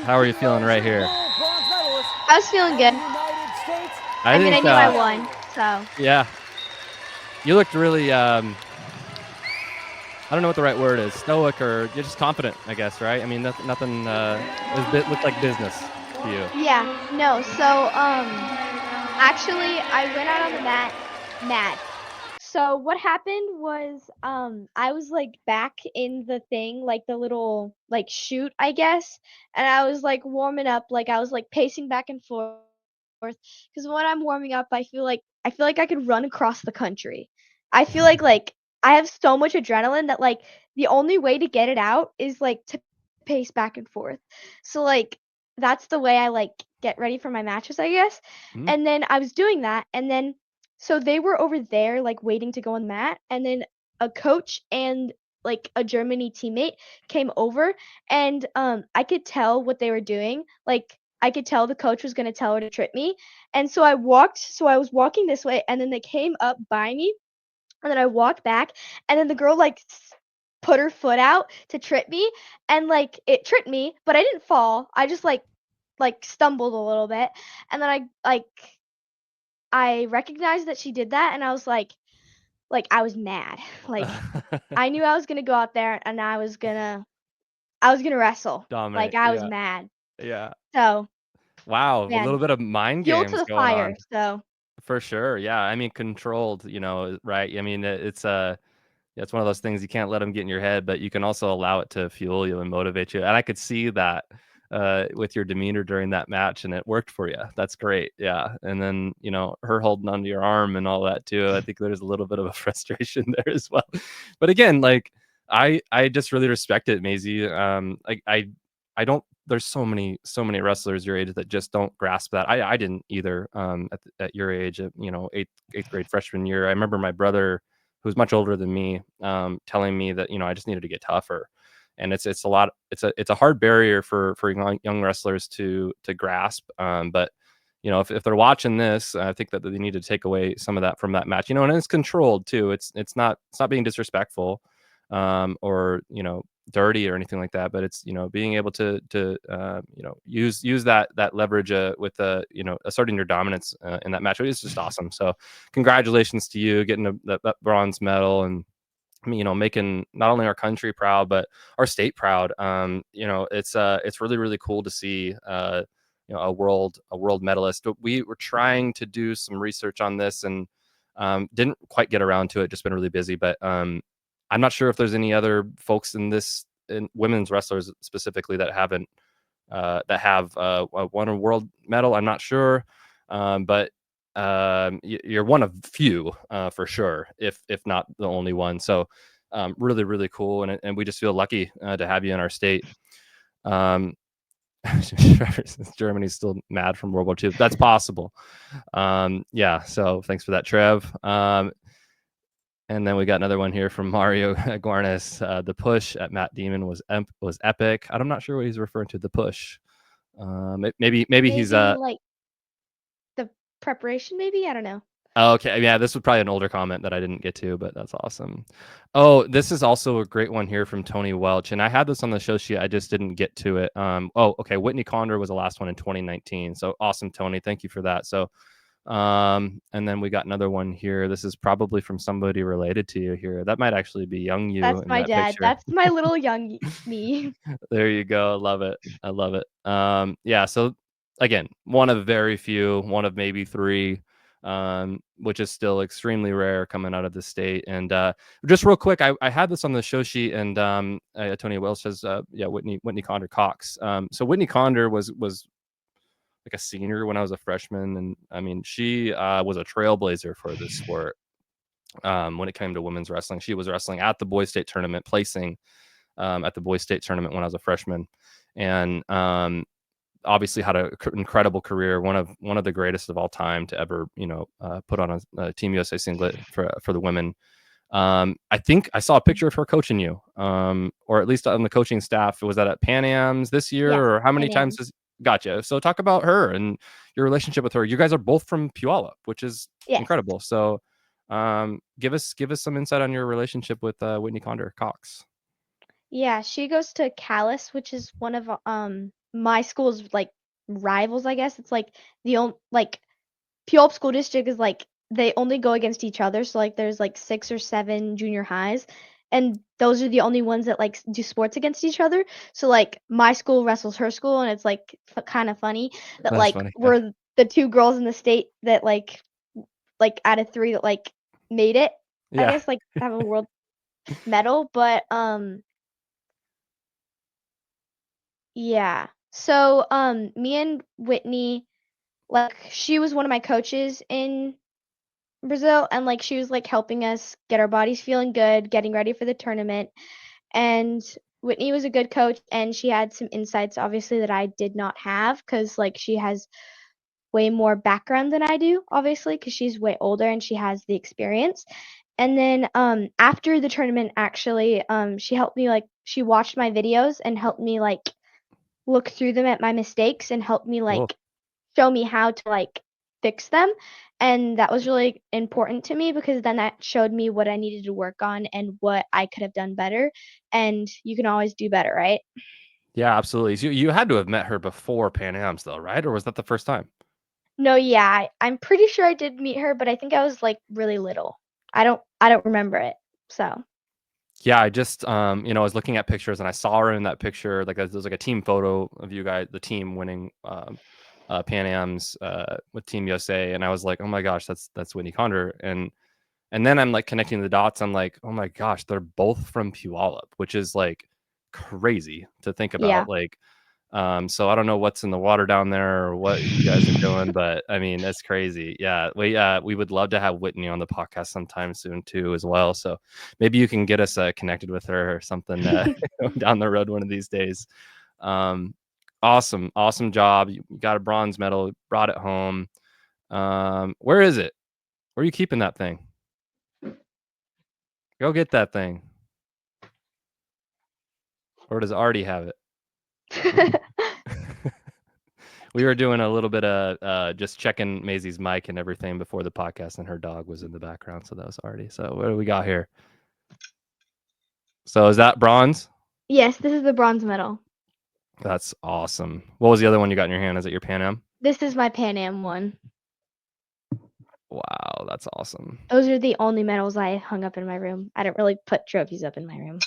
How are you feeling right here? I was feeling good. I mean, I knew I won, so. Yeah. You looked really, I don't know what the right word is, stoic, or you're just confident, I guess, right? I mean, nothing looked like business to you. Yeah, no, so, actually, I went out on the mat mad. So what happened was, I was, like, back in the thing, like, the little, like, chute, I guess, and I was, like, warming up, like, I was, like, pacing back and forth, because when I'm warming up, I feel like I could run across the country. I feel like, I have so much adrenaline that, like, the only way to get it out is, like, to pace back and forth. So, like, that's the way I, like, get ready for my matches, I guess. Mhm. And then I was doing that, and then so they were over there, like, waiting to go on the mat, and then a coach and, like, a Germany teammate came over, and, I could tell what they were doing. Like, I could tell the coach was gonna tell her to trip me, and so I was walking this way, and then they came up by me, and then I walked back, and then the girl, like, put her foot out to trip me, and, like, it tripped me, but I didn't fall. I just, like, stumbled a little bit, and then I recognized that she did that, and I was like, I was mad. Like, I knew I was gonna go out there, and I was gonna wrestle. Dominate. Like, I was Yeah. mad. Yeah. So, Wow. A man, little bit of mind fuel to games the going fire, on. so. For sure. Yeah. I mean, controlled, right? I mean, it's one of those things you can't let them get in your head, but you can also allow it to fuel you and motivate you. And I could see that with your demeanor during that match, and it worked for you. That's great. Yeah. And then, her holding onto your arm and all that too. I think there's a little bit of a frustration there as well. But again, like I just really respect it, Maisie. I don't. There's so many wrestlers your age that just don't grasp that. I didn't either. At your age, eighth grade freshman year, I remember my brother, who's much older than me, telling me that I just needed to get tougher, and it's a hard barrier for young wrestlers to grasp. But if they're watching this, I think that they need to take away some of that from that match. And it's controlled too. It's not being disrespectful, or dirty or anything like that, but it's being able to use that leverage with asserting your dominance in that match. It's just awesome. So congratulations to you getting that bronze medal, and making not only our country proud but our state proud. It's really really cool to see a world medalist. But we were trying to do some research on this and didn't quite get around to it, just been really busy. But I'm not sure if there's any other folks in women's wrestlers specifically that haven't that have won a world medal. I'm not sure, but you're one of few for sure, if not the only one. So really, really cool, and we just feel lucky to have you in our state. Germany's still mad from World War II. That's possible. Yeah. So thanks for that, Trev. And then we got another one here from Mario Guarnes. The push at Matt Damon was epic. I'm not sure what he's referring to. The push. Maybe he's like the preparation, maybe? I don't know. Okay, yeah, this was probably an older comment that I didn't get to, but that's awesome. Oh, this is also a great one here from Tony Welch, and I had this on the show sheet. I just didn't get to it. Okay, Whitney Condor was the last one in 2019. So awesome, Tony. Thank you for that. So, and then we got another one here. This is probably from somebody related to you here. That might actually be young you. That's in my that dad. picture. That's my little young me. There you go. I love it. I love it. Yeah. So again, one of very few, one of maybe three, which is still extremely rare coming out of the state. And just real quick, I had this on the show sheet, and Tony Wells says, yeah, Whitney Condor Cox. So Whitney Condor was like a senior when I was a freshman, and I mean, she was a trailblazer for this sport. When it came to women's wrestling, she was wrestling at the boys state tournament, placing at the boys state tournament when I was a freshman, and obviously had an incredible career, one of the greatest of all time to ever, put on a Team USA singlet for the women. I think I saw a picture of her coaching you, or at least on the coaching staff. Was that at Pan Am's this year, Yes, or how many Pan times has gotcha? So talk about her and your relationship with her. You guys are both from Puyallup, which is incredible. So give us some insight on your relationship with Whitney Condor Cox. Yeah, she goes to Callis, which is one of my school's like rivals, I guess. It's like the only like Puyallup School District is like they only go against each other. So like there's like 6 or 7 junior highs, and those are the only ones that like do sports against each other. So like my school wrestles her school, and it's like kind of funny that That's like funny. we're the 2 girls in the state that like out of 3 that like made it. Yeah. I guess like have a world medal, but yeah. So, me and Whitney, like, she was one of my coaches in Brazil, and like she was like helping us get our bodies feeling good, getting ready for the tournament. And Whitney was a good coach, and she had some insights, obviously, that I did not have, because like she has way more background than I do, obviously, because she's way older and she has the experience. And then after the tournament, actually, she helped me like she watched my videos and helped me like look through them at my mistakes and help me like Cool. show me how to like fix them. And that was really important to me, because then that showed me what I needed to work on and what I could have done better. And you can always do better, right? Yeah, absolutely. So you had to have met her before Pan Am's though, right? Or was that the first time? No, yeah, I'm pretty sure I did meet her, but I think I was like really little. I don't remember it. So Yeah, I just I was looking at pictures and I saw her in that picture. Like there's like a team photo of you guys, the team winning Pan Am's with Team USA, and I was like, oh my gosh, that's Whitney Condor, and then I'm like connecting the dots. I'm like, oh my gosh, they're both from Puyallup, which is like crazy to think about. yeah. Like, so I don't know what's in the water down there or what you guys are doing, but I mean, that's crazy. Yeah. We would love to have Whitney on the podcast sometime soon too, as well. So maybe you can get us connected with her or something down the road one of these days. Awesome job. You got a bronze medal, brought it home. Where is it? Where are you keeping that thing? Go get that thing. Or does it already have it? We were doing a little bit of just checking Maisie's mic and everything before the podcast, and her dog was in the background, so that was already. So what do we got here? So is that bronze? Yes, this is the bronze medal. That's awesome. What was the other one you got in your hand? Is it your Pan Am? This is my Pan Am one. Wow, that's awesome. Those are the only medals I hung up in my room. I don't really put trophies up in my room.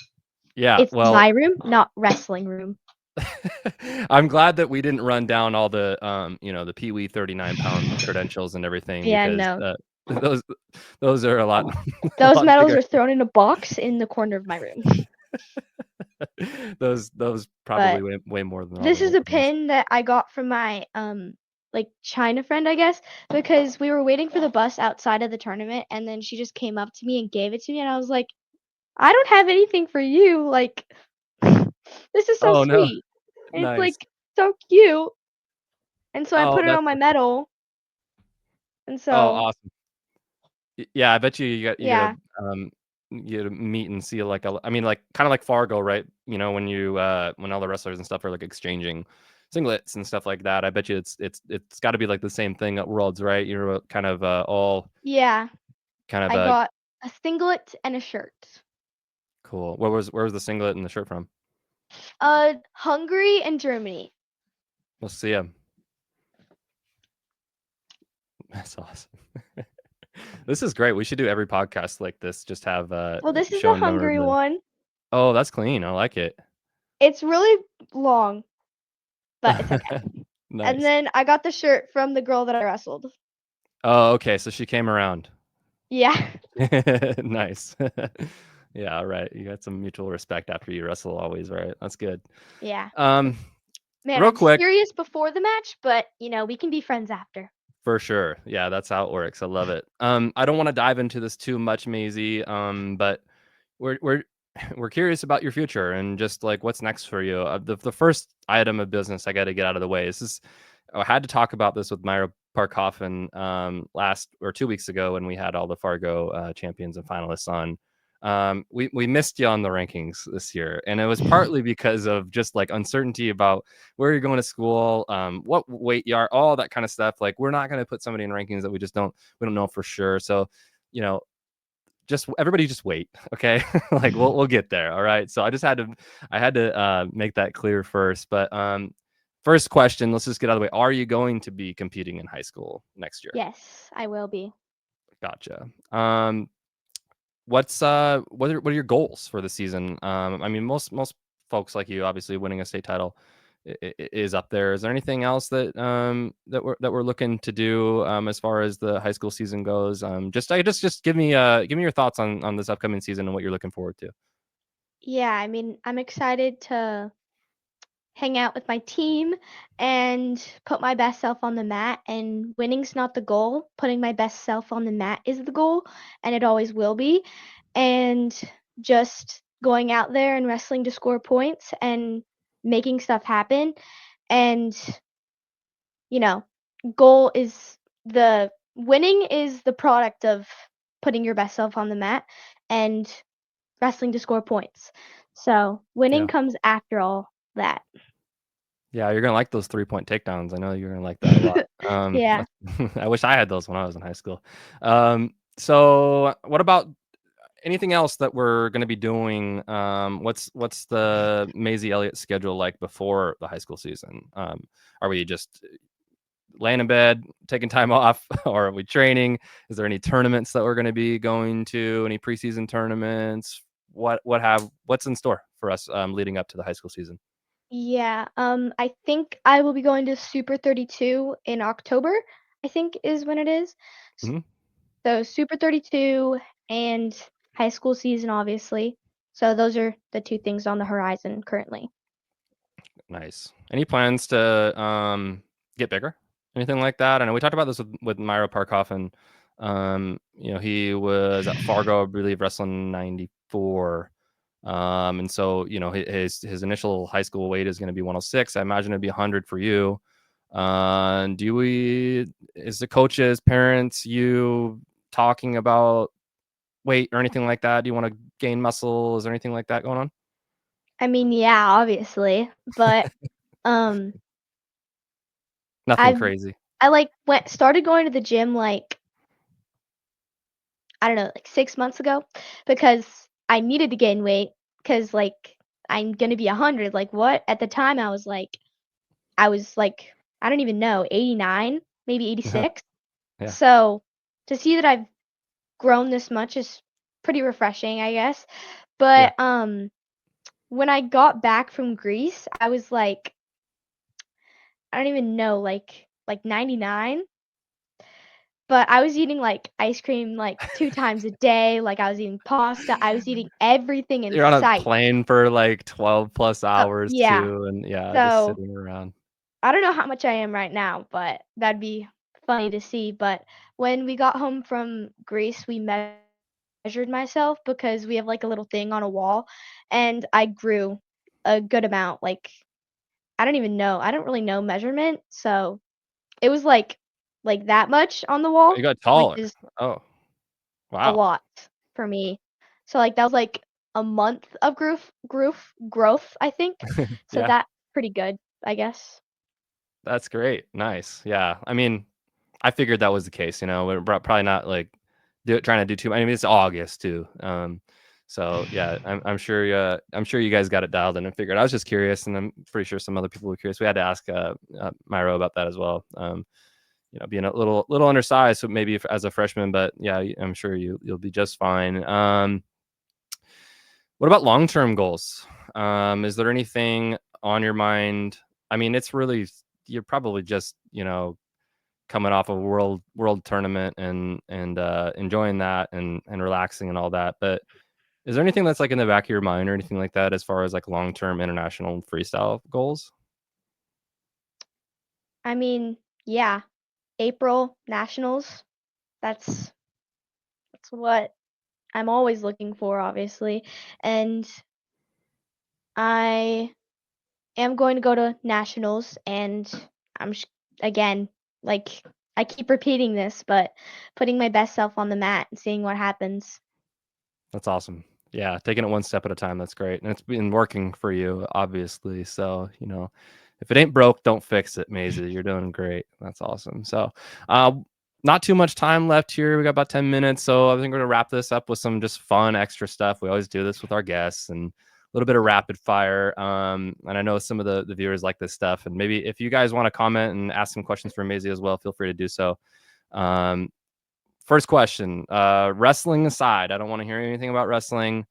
Yeah, It's my room, not wrestling room. I'm glad that we didn't run down all the the Pee Wee 39-pound credentials and everything. Yeah, because those are a lot. Those lot medals bigger. are thrown in a box in the corner of my room. Those But probably way more than all this the is a local ones. pin that I got from my like China friend, I guess, because we were waiting for the bus outside of the tournament, and then she just came up to me and gave it to me, and I was like, I don't have anything for you. Like, this is so Oh, no. sweet. And it's Nice. like so cute. And so I Oh, put it that's on my so cool. medal. And Oh, so, awesome. Yeah, I bet you got yeah. you gotta meet and see like I mean like kind of like Fargo, right? You know when you when all the wrestlers and stuff are like exchanging singlets and stuff like that. I bet you it's got to be like the same thing at Worlds, right? You're kind of all Yeah. kind of I got a singlet and a shirt. cool. Where was the singlet and the shirt from? Hungary and Germany. We'll see him. That's awesome. This is great. We should do every podcast like this. Just have Well, this is the showing Hungary memorabilia. one. Oh, that's clean. I like it. It's really long, but it's okay. And Nice. then I got the shirt from the girl that I wrestled. Oh, okay. So she came around. Yeah. Nice. Yeah, all right. You got some mutual respect after you wrestle always, right? That's good. Yeah. Um, Man, real I'm quick, serious before the match, but we can be friends after. for sure. Yeah, that's how it works. I love it. I don't want to dive into this too much, Maisie. But we're we're curious about your future and just like what's next for you. The first item of business I got to get out of the way is this. I had to talk about this with Myra Parkoffin last or 2 weeks ago when we had all the Fargo champions and finalists on. We missed you on the rankings this year, and it was partly because of just like uncertainty about where you're going to school, what weight you are, all that kind of stuff. Like we're not going to put somebody in rankings that we don't know for sure. So, you know, just everybody just wait, okay? Like we'll get there, all right? So I had to make that clear first. But first question, let's just get out of the way. Are you going to be competing in high school next year? Yes, I will be. Gotcha. What are your goals for the season? I mean, most folks like you, obviously, winning a state title is up there. Is there anything else that we're looking to do as far as the high school season goes? Just give me your thoughts on this upcoming season and what you're looking forward to. Yeah, I mean, I'm excited to hang out with my team and put my best self on the mat. And winning's not the goal. Putting my best self on the mat is the goal, and it always will be. And just going out there and wrestling to score points and making stuff happen. And, you know, goal is the winning is the product of putting your best self on the mat and wrestling to score points. So winning Yeah. comes after all that. Yeah, you're gonna like those 3-point takedowns. I know you're gonna like that a lot. Yeah. I wish I had those when I was in high school. So what about anything else that we're going to be doing? What's the Maisie Elliott schedule like before the high school season? Are we just laying in bed, taking time off, or are we training? Is there any tournaments that we're going to be going to? Any preseason tournaments? What's in store for us leading up to the high school season? Yeah, I think I will be going to Super 32 in October, I think is when it is. S- Hmm. So Super 32 and high school season, obviously. So those are the two things on the horizon currently. Nice. Any plans to get bigger? Anything like that? I know we talked about this with Myra Parkoffin. He was at Fargo, I believe, wrestling 94. And so, his initial high school weight is going to be 106. I imagine it'd be 100 for you. Is the coaches, parents, you talking about weight or anything like that? Do you want to gain muscle? Is there anything like that going on? I mean, yeah, obviously, but um Nothing I've crazy. I like started going to the gym like I don't know, like 6 months ago because I needed to gain weight cuz like I'm going to be 100. Like what? At the time I was like I don't even know, 89, maybe 86. Yeah. So to see that I've grown this much is pretty refreshing, I guess. Yeah. But when I got back from Greece, I was like I don't even know, like 99. but I was eating, like, ice cream, like, 2 times a day, like, I was eating pasta, I was eating everything in You're on a sight. plane for like 12 plus hours Yeah. too, and yeah, just So, sitting around. I don't know how much I am right now, but that'd be funny to see, but when we got home from Greece, we measured myself because we have, like, a little thing on a wall, and I grew a good amount, like, I don't even know, I don't really know measurement, so it was, like that much on the Oh, wall, you got which taller. is Oh, a wow. lot for me. So, like, that was, like, a month of growth, I think. So Yeah, that's pretty good, I guess. that's great. Nice. Yeah. I mean, I figured that was the case, we're probably not like trying to do too. I mean, it's August too. So yeah, I'm sure you guys got it dialed in and figured. I was just curious, and I'm pretty sure some other people were curious. We had to ask Myro about that as well. Being a little undersized, so maybe if, as a freshman, but yeah, I'm sure you'll be just fine. What about long-term goals? Is there anything on your mind? I mean, it's really you're probably just coming off a world tournament and enjoying that and relaxing and all that. But is there anything that's like in the back of your mind or anything like that as far as like long-term international freestyle goals? I mean, yeah, April nationals, that's that's what I'm always looking for, obviously, and I am going to go to nationals, and I'm sh again, like, I keep repeating this, but putting my best self on the mat and seeing what happens. That's awesome. Yeah, taking it one step at a time. That's great. And it's been working for you, obviously. So, if it ain't broke, don't fix it, Maisie. You're doing great. That's awesome. So, uh, not too much time left here. We got about 10 minutes. So, I think we're going to wrap this up with some just fun extra stuff. We always do this with our guests and a little bit of rapid fire. And I know some of the viewers like this stuff. And maybe if you guys want to comment and ask some questions for Maisie as well, feel free to do so. Um, First question, wrestling aside, I don't want to hear anything about wrestling.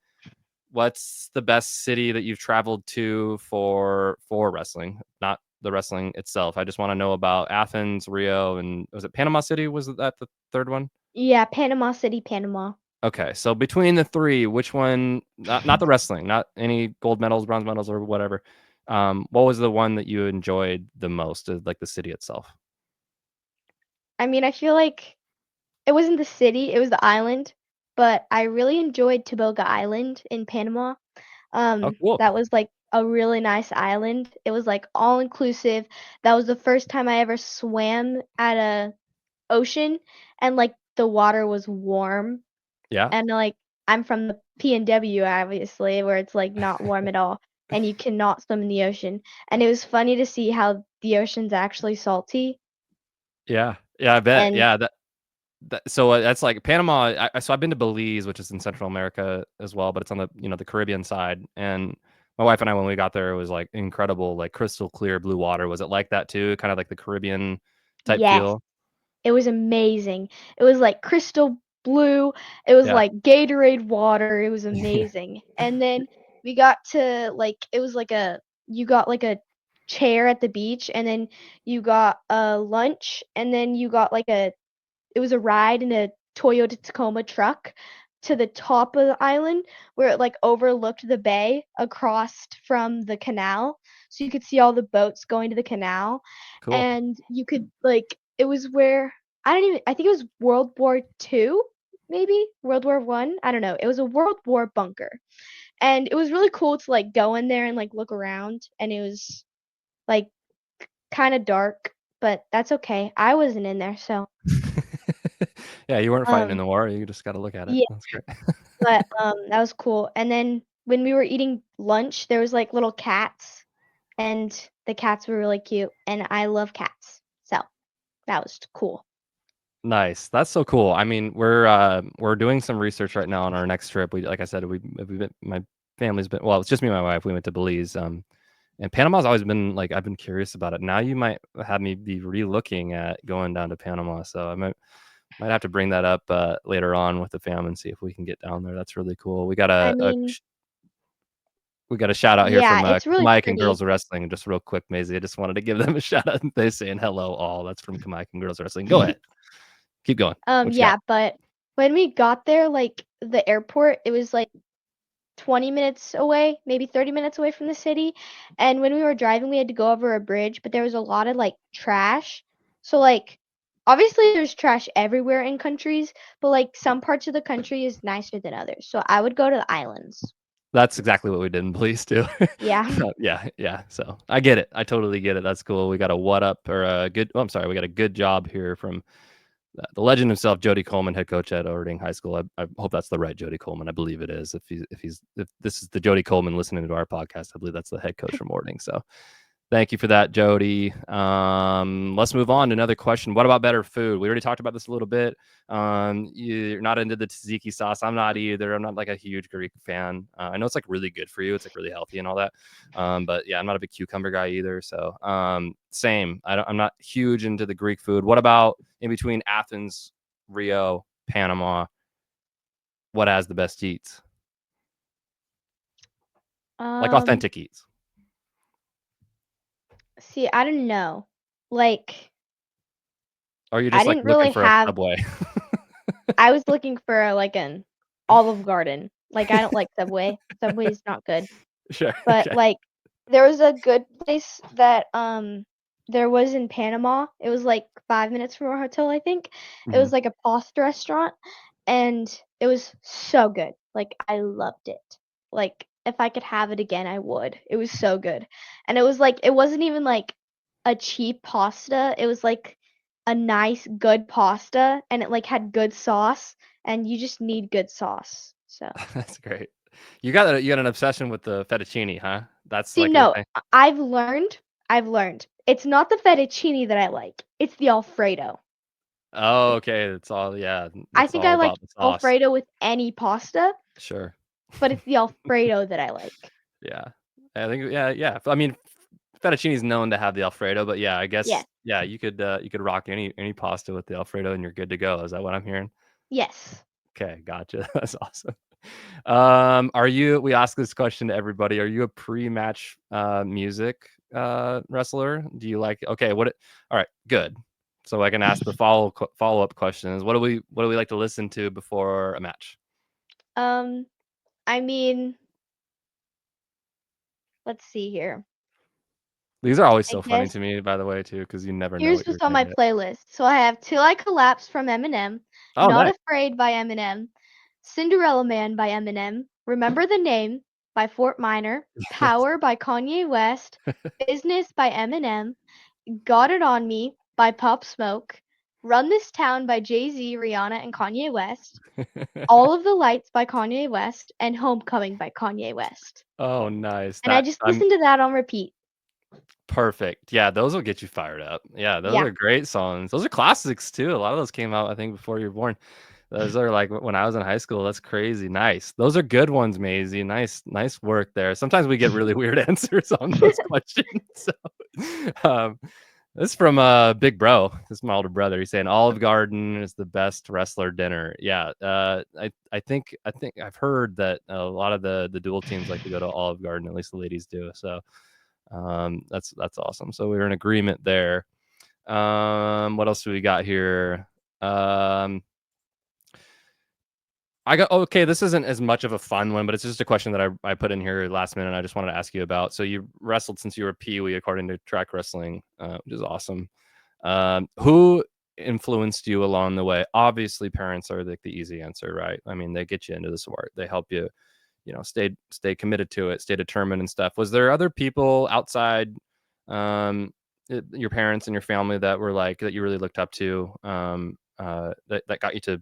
What's the best city that you've traveled to for wrestling? Not the wrestling itself. I just want to know about Athens, Rio, and was it Panama City? Was that the third one? Yeah, Panama City, Panama. Okay, so between the three, which one? Not the wrestling, not any gold medals, bronze medals, or whatever. What was the one that you enjoyed the most? Like the city itself? I mean, I feel like it wasn't the city, it was the island, but I really enjoyed Toboga Island in Panama. Oh, cool. That was, like, a really nice island. It was, like, all inclusive. That was the first time I ever swam at a ocean, and, like, the water was warm, Yeah, and, like, I'm from the PNW, obviously, where it's, like, not warm at all, and you cannot swim in the ocean, and it was funny to see how the ocean's actually salty, yeah, yeah. I bet. and Yeah, so that's like Panama. So I've been to Belize, which is in Central America as well, but it's on the Caribbean side. And my wife and I, when we got there, it was like incredible, like crystal clear blue water. Was it like that too? Kind of like the Caribbean type yes. feel? It was amazing. It was, like, crystal blue, it was, Yeah. like, Gatorade water, it was amazing, and then we got to, like it was like a you got, like, a chair at the beach, and then you got a lunch, and then you got, like, it was a ride in a Toyota Tacoma truck to the top of the island where it, like, overlooked the bay across from the canal, so you could see all the boats going to the canal, Cool. and you could, like it was where I think it was World War II, maybe? World War One? I don't know. It was a World War bunker, and it was really cool to, like, go in there and, like, look around, and it was, like, kinda dark, but that's okay. I wasn't in there, so, Yeah, you weren't fighting in um the war. You just got to look at it. yeah. That's great. But, that was cool, and then when we were eating lunch, there was, like, little cats, and the cats were really cute, and I love cats, so that was cool. Nice. That's so cool. I mean, we're doing some research right now on our next trip. Like I said, we've been, my family's been, well, it's just me and my wife. We went to Belize. And Panama's always been like, I've been curious about it. Now you might have me be re-looking at going down to Panama. So I might have to bring that up later on with the fam and see if we can get down there. That's really cool. I mean We got a shout out here yeah, from it's really Mike and pretty. Girls Wrestling. Just real quick, Maisie. I just wanted to give them a shout out. They saying hello all. That's from Mike and Girls Wrestling. Go ahead. Keep going. What you got? Yeah, but when we got there, like the airport, it was like 20 minutes away, maybe 30 minutes away from the city. And when we were driving, we had to go over a bridge, but there was a lot of like trash. So like obviously there's trash everywhere in countries, but like some parts of the country is nicer than others. So I would go to the islands. That's exactly what we did in Belize too. Yeah. Yeah. So I get it. I totally get it. That's cool. We got a what up or a good. Oh, I'm sorry. We got a good job here from the legend himself, Jody Coleman, head coach at Overding High School. I hope that's the right Jody Coleman. I believe it is. If this is the Jody Coleman listening to our podcast, I believe that's the head coach from Overding. So thank you for that, Jody. Let's move on to another question. What about better food? We already talked about this a little bit. You're not into the tzatziki sauce. I'm not either. I'm not like a huge Greek fan. I know it's like really good for you. It's like really healthy and all that. But yeah, I'm not a big cucumber guy either. So same. I'm not huge into the Greek food. What about in between Athens, Rio, Panama? What has the best eats? Like authentic eats. See, I don't know. Like Or are you I just like didn't looking really for a have Subway? I was looking for like an Olive Garden. Like I don't like Subway. Subway's not good. Sure. But Okay. like there was a good place that there was in Panama. It was like 5 minutes from our hotel, I think. It Mhm. was like a pasta restaurant and it was so good. Like I loved it. Like if I could have it again, I would. It was so good. And it was like it wasn't even like a cheap pasta. It was like a nice good pasta and it like had good sauce and you just need good sauce. So That's great. You got an obsession with the fettuccine, huh? That's see, like your no, thing. I've learned. It's not the fettuccine that I like. It's the Alfredo. Oh, okay. It's all I it's think I all like about the sauce. Alfredo with any pasta, Sure. but it's the Alfredo that I like. Yeah. I think yeah. I mean, fettuccine is known to have the Alfredo, but yeah, I Yes. guess yeah, you could rock any pasta with the Alfredo and you're good to go. Is that what I'm hearing? Yes. Okay, gotcha. That's awesome. We ask this question to everybody. Are you a pre-match music wrestler? Do you like all right, good. So I can ask the follow-up questions. What do we like to listen to before a match? Um, I mean, let's see here. These are always I so funny guess to me, by the way, too, because you never know here's what you're what's on gonna my get. playlist. So I have Till I Collapse from Eminem, Oh, Not nice. Afraid by Eminem, Cinderella Man by Eminem, Remember the Name by Fort Minor, That's Power by Kanye West, Business by Eminem, Got It On Me by Pop Smoke, Run This Town by Jay-Z, Rihanna, and Kanye West, All of the Lights by Kanye West, and Homecoming by Kanye West. Oh, nice. And I That just I'm listen to that on repeat. perfect. Yeah, those will get you fired up. Yeah, those Yeah. are great songs. Those are classics too. A lot of those came out, I think, before you were born. Those are like when I was in high school. That's crazy. Nice. Those are good ones, Maisie. Nice work there. Sometimes we get really weird answers on those questions. So, um, this is from Big Bro. This is my older brother. He's saying Olive Garden is the best wrestler dinner. Yeah. I think I've heard that a lot of the dual teams like to go to Olive Garden. At least the ladies do. So that's awesome. So we're in agreement there. What else do we got here? I got okay. This isn't as much of a fun one, but it's just a question that I put in here last minute. I just wanted to ask you about. So you wrestled since you were a Pee-wee, according to track wrestling, which is awesome. Who influenced you along the way? Obviously, parents are the easy answer, right? I mean, they get you into the sport. They help you, stay committed to it, stay determined and stuff. Was there other people outside your parents and your family that were like that you really looked up to that got you to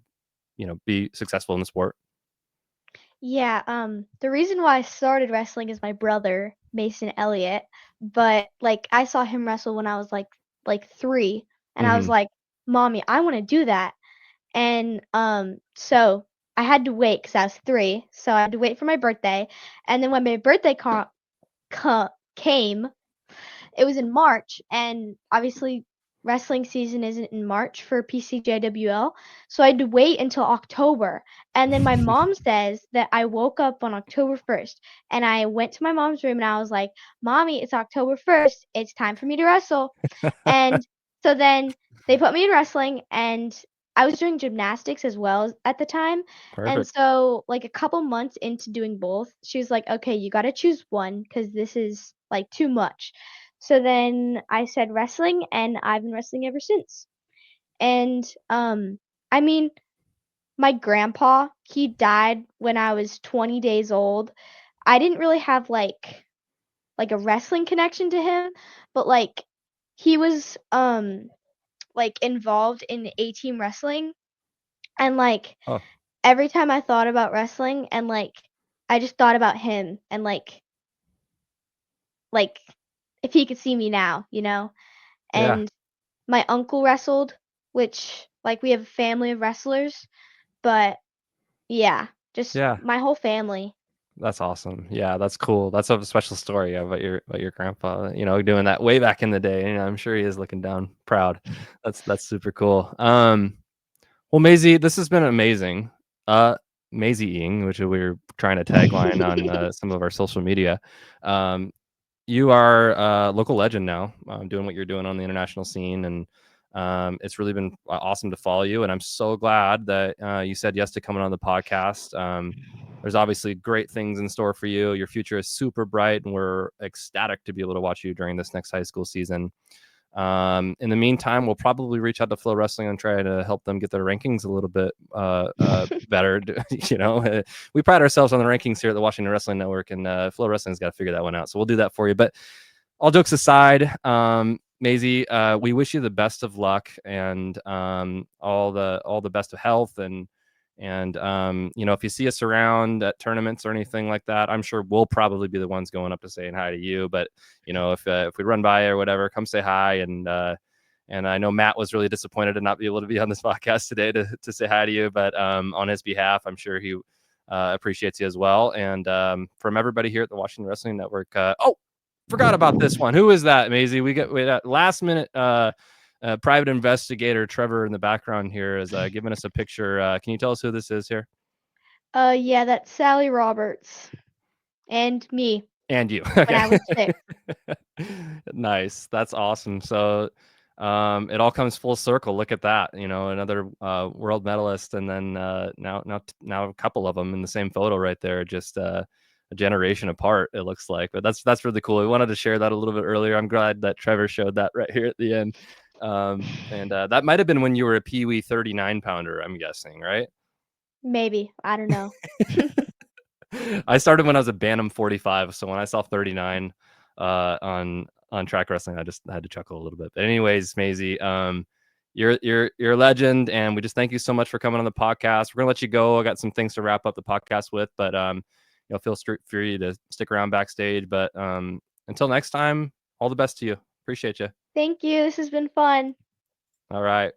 be successful in the sport? Yeah, the reason why I started wrestling is my brother, Mason Elliott, but like I saw him wrestle when I was like 3 and I was Hmm. like, "Mommy, I want to do that." And so I had to wait cuz I was 3, so I had to wait for my birthday. And then when my birthday came, it was in March, and obviously wrestling season isn't in March for PCJWL, so I had to wait until October. And then my mom says that I woke up on October 1st, and I went to my mom's room and I was like, "Mommy, it's October 1st. It's time for me to wrestle." And so then they put me in wrestling, and I was doing gymnastics as well at the time, and Perfect. so, like, a couple months into doing both, she was like, "Okay, you gotta choose one because this is, like, too much." So then I said wrestling, and I've been wrestling ever since. And, I mean, my grandpa, he died when I was 20 days old. I didn't really have, like, a wrestling connection to him, but, like, he was, like, involved in A-team wrestling, and, like, Oh, every time I thought about wrestling and, like, I just thought about him and, like, if he could see me now, you know? yeah, And my uncle wrestled, which, like, we have a family of wrestlers, but yeah, just yeah. my whole family. That's awesome. Yeah, that's cool. That's a special story about your grandpa, doing that way back in the day. I'm sure he is looking down proud. That's super cool. Well, Maisie, this has been amazing. Maisie-ing, which we were trying to tagline on some of our social media. Um, you are a local legend now, doing what you're doing on the international scene, and it's really been awesome to follow you. And I'm so glad that you said yes to coming on the podcast. There's obviously great things in store for you. Your future is super bright, and we're ecstatic to be able to watch you during this next high school season. In the meantime, we'll probably reach out to Flow Wrestling and try to help them get their rankings a little bit better. We pride ourselves on the rankings here at the Washington Wrestling Network, and Flow Wrestling's got to figure that one out. So we'll do that for you. But all jokes aside, Maisie, we wish you the best of luck and all the best of health and if you see us around at tournaments or anything like that, I'm sure we'll probably be the ones going up to saying hi to you. But if we run by or whatever, come say hi. And I know Matt was really disappointed to not be able to be on this podcast today to say hi to you. But on his behalf, I'm sure he appreciates you as well. And from everybody here at the Washington Wrestling Network, forgot about this one. Who is that, Maisie? We got last minute. Private investigator Trevor in the background here is giving us a picture. Can you tell us who this is here? Yeah, that's Sally Roberts and me And you. when I was 6. Nice. That's awesome. So it all comes full circle. Look at that. Another world medalist, and then now a couple of them in the same photo right there. Just a generation apart, it looks like. But that's really cool. We wanted to share that a little bit earlier. I'm glad that Trevor showed that right here at the end. And that might have been when you were a Pee Wee 39-pounder, I'm guessing, right? Maybe, I don't know. I started when I was a Bantam 45, so when I saw 39 on track wrestling, I just had to chuckle a little bit. But anyways, Maisie, you're a legend, and we just thank you so much for coming on the podcast. We're gonna let you go. I got some things to wrap up the podcast with, but feel free to stick around backstage. But until next time, all the best to you. Appreciate you. Thank you, this has been fun. All right.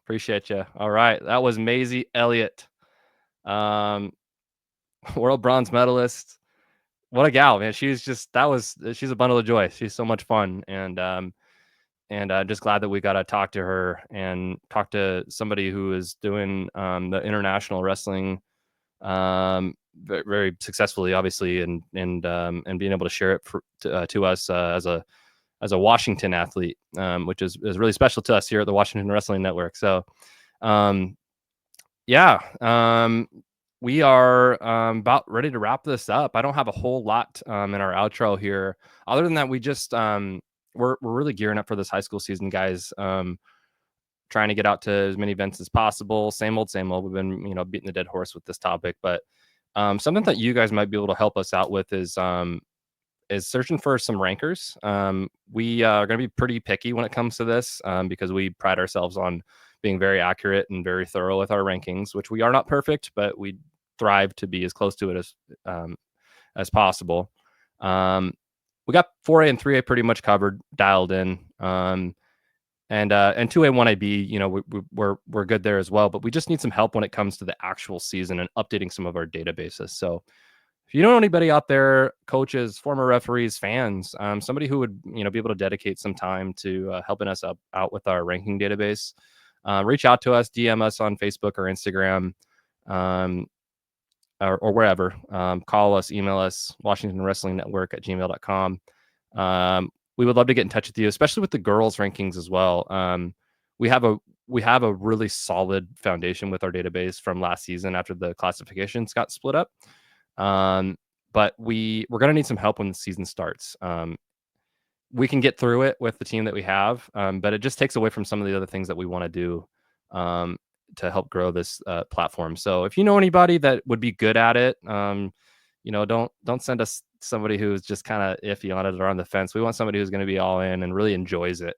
Appreciate you. All right. That was Maisie Elliott, world bronze medalist. What a gal, man. She's a bundle of joy. She's so much fun. And just glad that we got to talk to her and talk to somebody who is doing the international wrestling very, very successfully, obviously, and being able to share it to us as a Washington athlete, which is really special to us here at the Washington Wrestling Network. So, we are about ready to wrap this up. I don't have a whole lot in our outro here, other than that we just we're really gearing up for this high school season, guys. Trying to get out to as many events as possible. Same old, same old. We've been beating the dead horse with this topic, but something that you guys might be able to help us out with is searching for some rankers. We are going to be pretty picky when it comes to this because we pride ourselves on being very accurate and very thorough with our rankings, which we are not perfect, but we thrive to be as close to it as possible. We got 4A and 3A pretty much covered, dialed in. And 2A, 1AB, we're good there as well, but we just need some help when it comes to the actual season and updating some of our databases. So if you know anybody out there, coaches, former referees, fans, somebody who would be able to dedicate some time to helping us out with our ranking database, reach out to us, DM us on Facebook or Instagram, or wherever. Call us, email us, WashingtonWrestlingNetwork@gmail.com. We would love to get in touch with you, especially with the girls rankings as well. We have we have a really solid foundation with our database from last season after the classifications got split up. But we're going to need some help when the season starts. We can get through it with the team that we have, but it just takes away from some of the other things that we want to do to help grow this platform. So if you know anybody that would be good at it, don't send us somebody who's just kind of iffy on it or on the fence. We want somebody who's going to be all in and really enjoys it.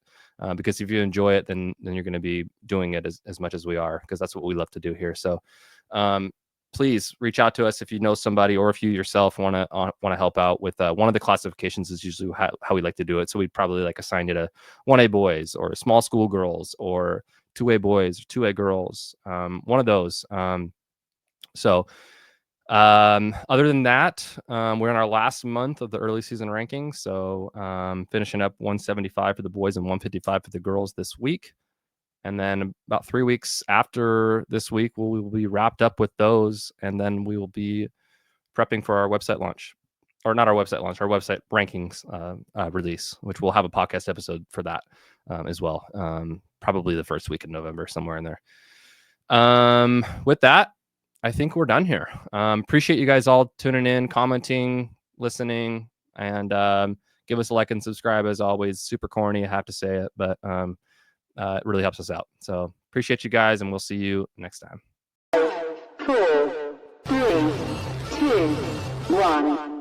Because if you enjoy it, then you're going to be doing it as much as we are, because that's what we love to do here. So please reach out to us if you know somebody, or if you yourself want to help out with one of the classifications is usually how we like to do it. So we'd probably like assign you to 1A boys or small school girls, or 2A boys, or 2A girls, one of those. Other than that, we're in our last month of the early season rankings. So finishing up 175 for the boys and 155 for the girls this week. And then about 3 weeks after this week, we will be wrapped up with those. And then we will be prepping for our website launch, or not our website launch, our website rankings release, which we'll have a podcast episode for that as well. Probably the first week in November, somewhere in there. With that, I think we're done here. Appreciate you guys all tuning in, commenting, listening, and give us a like and subscribe. As always, super corny, I have to say it, but it really helps us out. So appreciate you guys, and we'll see you next time. 4, 3, 2, 1.